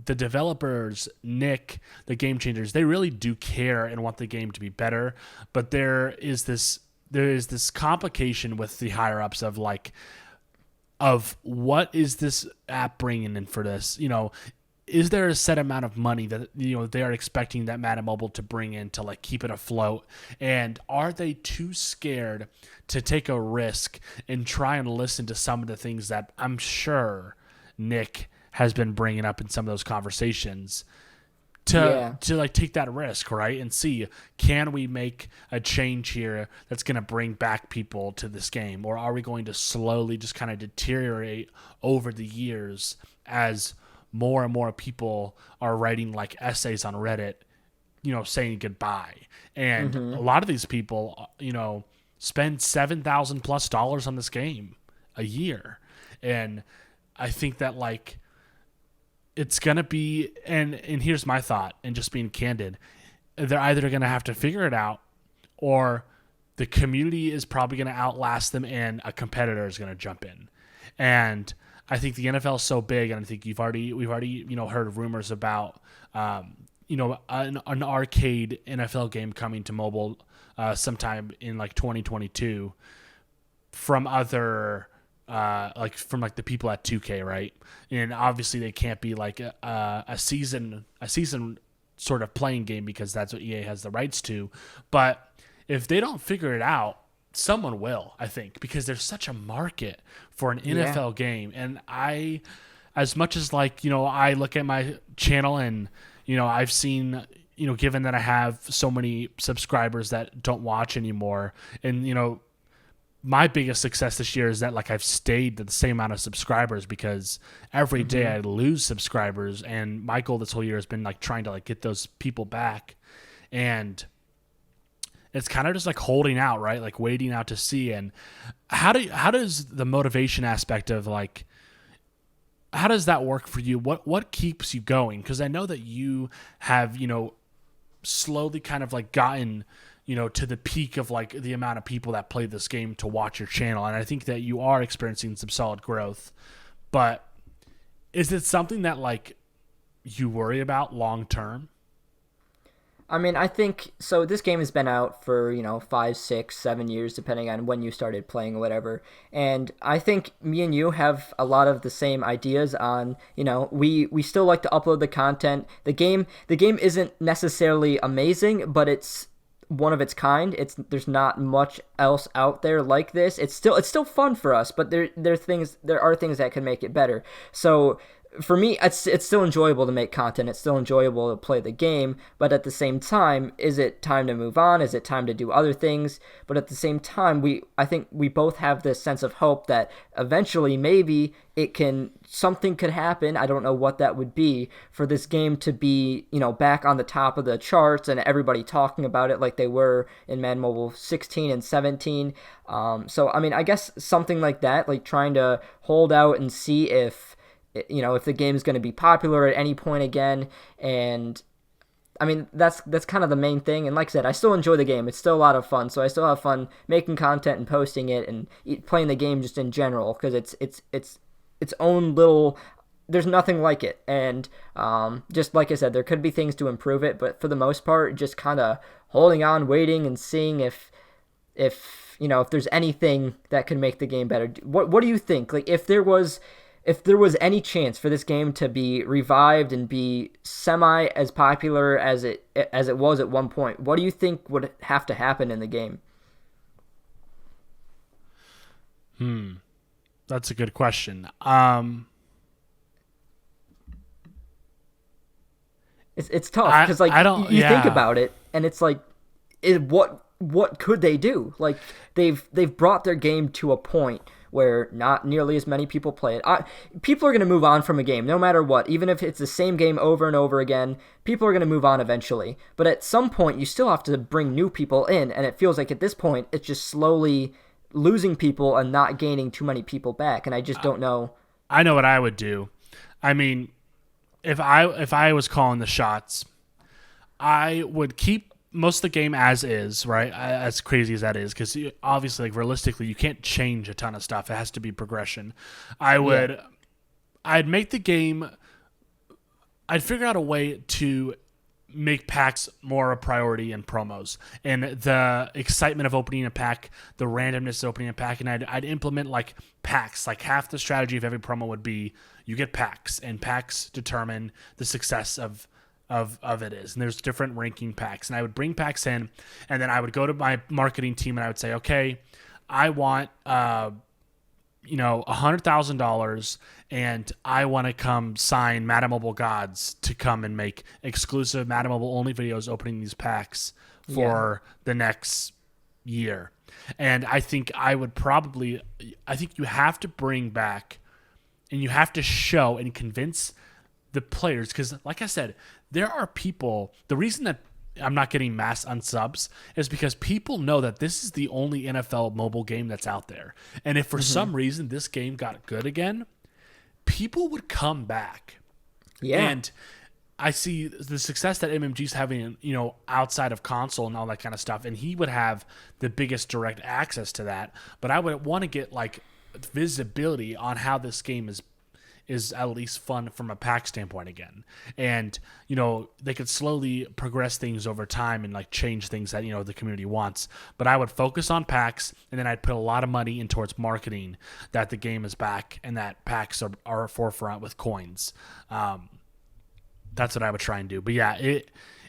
the developers, Nick, the Game Changers, they really do care and want the game to be better. But there is this complication with the higher ups of like, of what is this app bringing in for this? Is there a set amount of money that they are expecting that Madden Mobile to bring in to like keep it afloat? And are they too scared to take a risk and try and listen to some of the things that I'm sure Nick has been bringing up in some of those conversations to like take that risk, right? And see, can we make a change here that's going to bring back people to this game? Or are we going to slowly just kind of deteriorate over the years as more and more people are writing like essays on Reddit, saying goodbye? And a lot of these people, spend $7,000+ on this game a year. And I think that like it's going to be, and here's my thought, and just being candid, they're either going to have to figure it out, or the community is probably going to outlast them and a competitor is going to jump in. And I think the NFL is so big, and I think we've already heard rumors about an arcade NFL game coming to mobile sometime in like 2022 from other from the people at 2K, right? And obviously they can't be like a season sort of playing game because that's what EA has the rights to. But if they don't figure it out, someone will, I think, because there's such a market for an NFL game. And I, as much as like, I look at my channel and, I've seen, given that I have so many subscribers that don't watch anymore, and, my biggest success this year is that like I've stayed the same amount of subscribers, because every day I lose subscribers, and my goal this whole year has been like trying to like get those people back. And it's kind of just like holding out, right? Like waiting out to see. And how does the motivation aspect of like, how does that work for you? What keeps you going? Because I know that you have, slowly kind of like gotten, to the peak of like the amount of people that play this game to watch your channel. And I think that you are experiencing some solid growth. But is it something that like you worry about long term? I mean, I think so. This game has been out for 5, 6, 7 years, depending on when you started playing or whatever. And I think me and you have a lot of the same ideas on. We still like to upload the content. The game isn't necessarily amazing, but it's one of its kind. There's not much else out there like this. It's still fun for us, but there are things that can make it better. So for me, it's still enjoyable to make content. It's still enjoyable to play the game, but at the same time, is it time to move on? Is it time to do other things? But at the same time, I think we both have this sense of hope that eventually maybe something could happen. I don't know what that would be, for this game to be, back on the top of the charts and everybody talking about it like they were in Madden Mobile 16 and 17. So, I mean, I guess something like that, like trying to hold out and see if the game is going to be popular at any point again. And I mean, that's kind of the main thing. And like I said, I still enjoy the game. It's still a lot of fun. So I still have fun making content and posting it and playing the game just in general, because it's its own little there's nothing like it. And just like I said, there could be things to improve it, but for the most part, just kind of holding on, waiting, and seeing if if there's anything that could make the game better. What do you think? Like if there was any chance for this game to be revived and be semi as popular as it was at one point, what do you think would have to happen in the game? That's a good question. It's tough because like I don't. you Yeah. think about it, and it's like, what could they do? Like they've brought their game to a point where not nearly as many people play it. People are going to move on from a game no matter what. Even if it's the same game over and over again, people are going to move on eventually. But at some point, you still have to bring new people in, and it feels like at this point, it's just slowly losing people and not gaining too many people back. And I just don't know. I know what I would do. I mean, if I was calling the shots, I would keep most of the game as is, right? As crazy as that is, because obviously, like realistically, you can't change a ton of stuff. It has to be progression. I'd make the game. I'd figure out a way to make packs more a priority in promos, and the excitement of opening a pack, the randomness of opening a pack, and I'd implement like packs. Like half the strategy of every promo would be you get packs, and packs determine the success of it is. And there's different ranking packs, and I would bring packs in, and then I would go to my marketing team and I would say, okay, I want $100,000, and I want to come sign Madden Mobile gods to come and make exclusive Madden Mobile only videos opening these packs for the next year. And I think you have to bring back, and you have to show and convince the players, because like I said, there are people, the reason that I'm not getting mass unsubs is because people know that this is the only NFL mobile game that's out there. And if for some reason this game got good again, people would come back. Yeah. And I see the success that MMG's having, outside of console and all that kind of stuff, and he would have the biggest direct access to that. But I would want to get like visibility on how this game is at least fun from a pack standpoint again. And, they could slowly progress things over time and like change things that, the community wants. But I would focus on packs, and then I'd put a lot of money in towards marketing that the game is back and that packs are forefront with coins. That's what I would try and do. But yeah,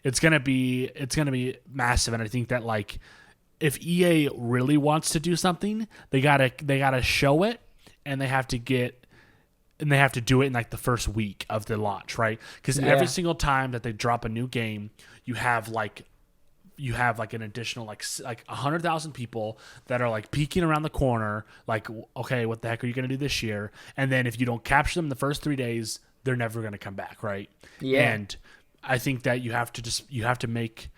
it's going to be massive. And I think that like, if EA really wants to do something, they gotta show it, and they have to do it in like the first week of the launch, right? Because every single time that they drop a new game, you have like an additional like 100,000 people that are like peeking around the corner, like, okay, what the heck are you gonna do this year? And then if you don't capture them the first 3 days, they're never gonna come back, right? Yeah. And I think that you have to make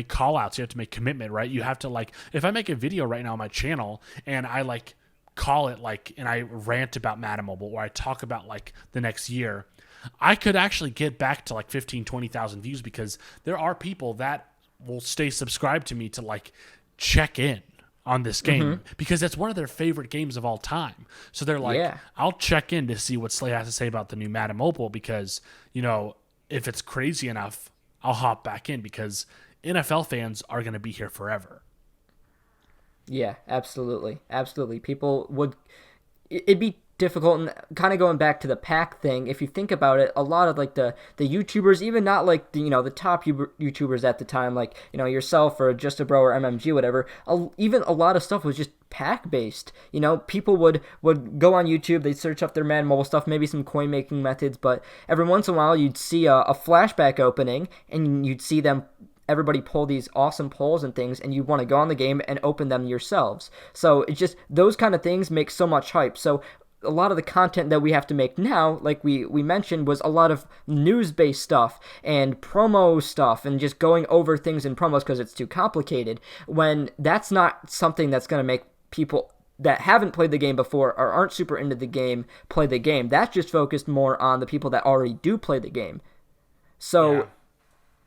call outs, you have to make commitment, right? You have to like, if I make a video right now on my channel and I like call it like, and I rant about Madden Mobile, or I talk about like the next year, I could actually get back to like 15, 20,000 views, because there are people that will stay subscribed to me to like check in on this game because that's one of their favorite games of all time. So they're like, I'll check in to see what Slay has to say about the new Madden Mobile, because, if it's crazy enough, I'll hop back in, because NFL fans are going to be here forever. Yeah, absolutely. Absolutely. It'd be difficult, and kind of going back to the pack thing, if you think about it, a lot of like the YouTubers, even not like the top YouTubers at the time, like, yourself or Just a Bro or MMG, whatever, even a lot of stuff was just pack based. People would go on YouTube, they'd search up their Madden Mobile stuff, maybe some coin making methods, but every once in a while you'd see a flashback opening, and you'd see everybody pull these awesome polls and things, and you want to go on the game and open them yourselves. So it's just those kind of things make so much hype. So a lot of the content that we have to make now, like we mentioned, was a lot of news-based stuff and promo stuff and just going over things in promos because it's too complicated, when that's not something that's going to make people that haven't played the game before or aren't super into the game play the game. That's just focused more on the people that already do play the game. So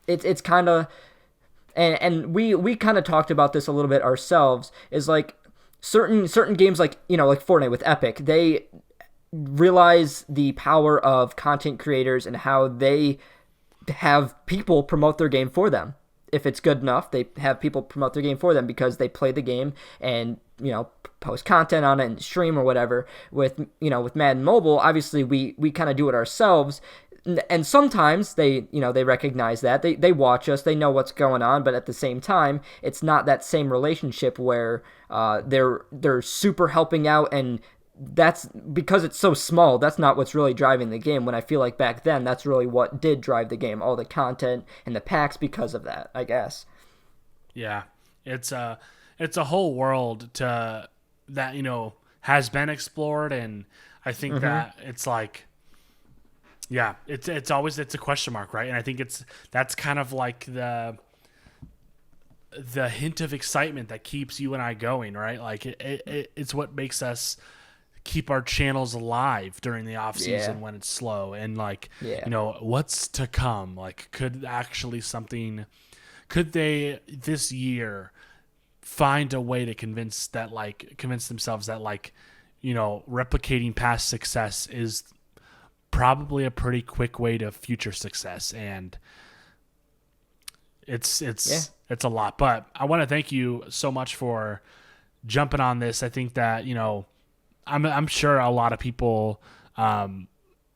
it's kind of... And we kind of talked about this a little bit ourselves, is like certain games like, like Fortnite with Epic, realize the power of content creators and how they have people promote their game for them. If it's good enough, they have people promote their game for them because they play the game and, post content on it and stream or whatever. With Madden Mobile, obviously we kind of do it ourselves. And sometimes they recognize that they watch us, they know what's going on, but at the same time, it's not that same relationship where they're super helping out, and that's because it's so small. That's not what's really driving the game. When I feel like back then, that's really what did drive the game, all the content and the packs because of that, I guess. Yeah, it's a whole world that has been explored, and I think that it's like. Yeah, it's a question mark, right? And I think that's kind of like the hint of excitement that keeps you and I going, right? Like it's what makes us keep our channels alive during the off season when it's slow, and like what's to come. Like could they this year find a way to convince themselves that replicating past success is probably a pretty quick way to future success, and it's a lot. But I want to thank you so much for jumping on this. I think that I'm sure a lot of people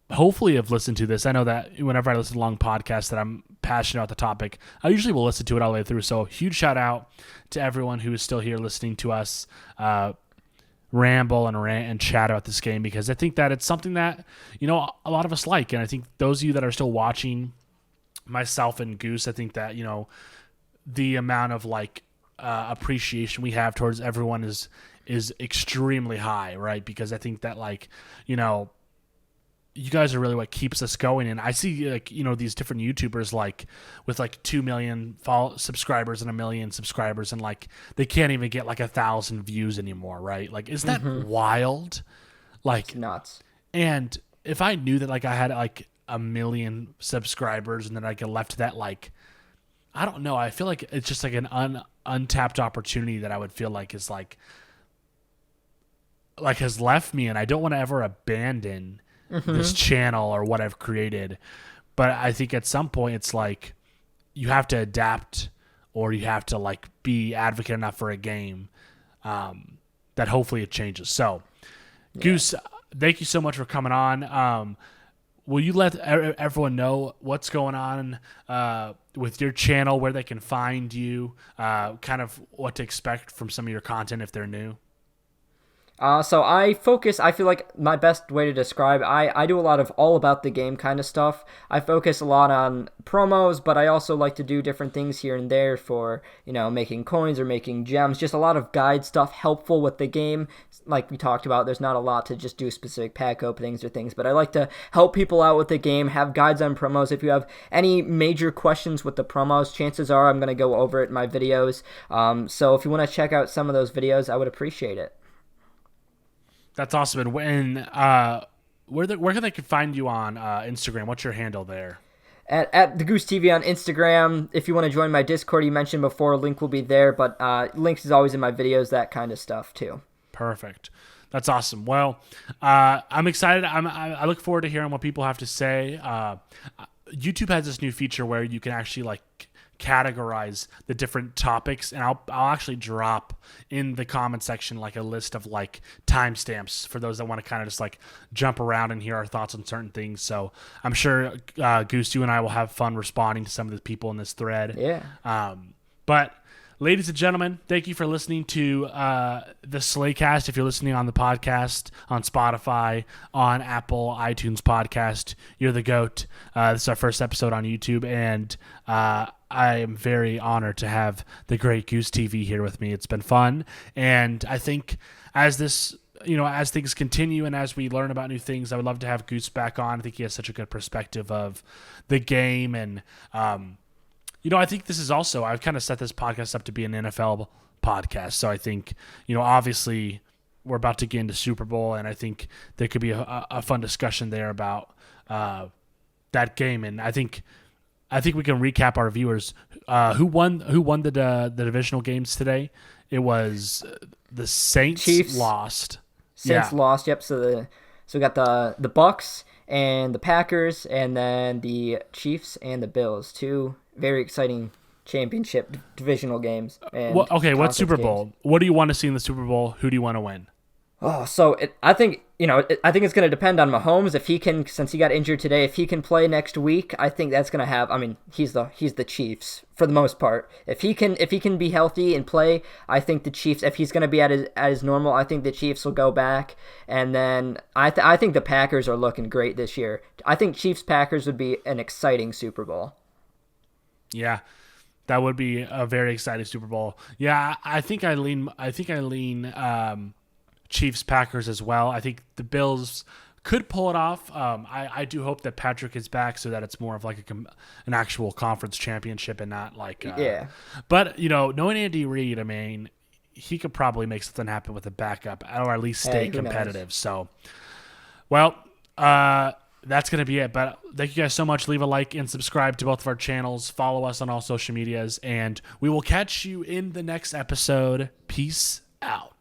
hopefully have listened to this. I know that whenever I listen to long podcasts that I'm passionate about the topic, I usually will listen to it all the way through. So huge shout out to everyone who is still here listening to us ramble and rant and chat about this game, because I think that it's something that a lot of us like. And I think those of you that are still watching, myself and Goose, I think that the amount of appreciation we have towards everyone is extremely high, right? Because I think that you guys are really what keeps us going. And I see these different YouTubers with 2 million subscribers and 1 million subscribers, and they can't even get 1,000 views anymore, right? Isn't that wild? It's nuts. And if I knew that I had 1 million subscribers and then I get left to that, I don't know, I feel like it's just an untapped opportunity that I would feel is has left me, and I don't want to ever abandon this channel or what I've created. But I think at some point it's you have to adapt, or you have to be advocate enough for a game that hopefully it changes. So Goose, thank you so much for coming on. Will you let everyone know what's going on with your channel, where they can find you, kind of what to expect from some of your content if they're new? So I feel like my best way to describe, I do a lot of all about the game kind of stuff. I focus a lot on promos, but I also like to do different things here and there for, making coins or making gems, just a lot of guide stuff helpful with the game. Like we talked about, there's not a lot to just do specific pack openings or things, but I like to help people out with the game, have guides on promos. If you have any major questions with the promos, chances are I'm going to go over it in my videos. So if you want to check out some of those videos, I would appreciate it. That's awesome. And when where can they find you on Instagram? What's your handle there? At the GooseTV on Instagram. If you want to join my Discord you mentioned before, link will be there. But links is always in my videos, that kind of stuff too. Perfect. That's awesome. Well, I'm excited. I look forward to hearing what people have to say. YouTube has this new feature where you can actually categorize the different topics, and I'll actually drop in the comment section a list of timestamps for those that want to kind of just jump around and hear our thoughts on certain things. So I'm sure Goose, you and I will have fun responding to some of the people in this thread. Yeah. But ladies and gentlemen, thank you for listening to the SLAYCAST. If you're listening on the podcast, on Spotify, on Apple, iTunes podcast, you're the GOAT. This is our first episode on YouTube, and I am very honored to have the great GooseTV here with me. It's been fun, and I think as this, as things continue and as we learn about new things, I would love to have Goose back on. I think he has such a good perspective of the game, and I think this is also, I've kind of set this podcast up to be an NFL podcast. So I think, obviously we're about to get into Super Bowl, and I think there could be a fun discussion there about that game. And I think we can recap our viewers. Who won the divisional games today? It was the Saints. Chiefs lost. Saints lost. Yep. So So we got the Bucks and the Packers, and then the Chiefs and the Bills. Two very exciting championship divisional games. And what Super Bowl? Games. What do you want to see in the Super Bowl? Who do you want to win? Oh, so I think I think it's going to depend on Mahomes if he can, since he got injured today. If he can play next week, I think that's going to have. I mean, he's the Chiefs for the most part. If he can be healthy and play, I think the Chiefs. If he's going to be at his normal, I think the Chiefs will go back. And then I think the Packers are looking great this year. I think Chiefs Packers would be an exciting Super Bowl. Yeah. That would be a very exciting Super Bowl. Yeah, I think I lean Chiefs Packers as well. I think the Bills could pull it off. I do hope that Patrick is back so that it's more of like an actual conference championship and not like yeah. But knowing Andy Reid, I mean, he could probably make something happen with a backup or at least stay competitive. Knows? So, well, that's going to be it. But thank you guys so much. Leave a like and subscribe to both of our channels. Follow us on all social medias, and we will catch you in the next episode. Peace out.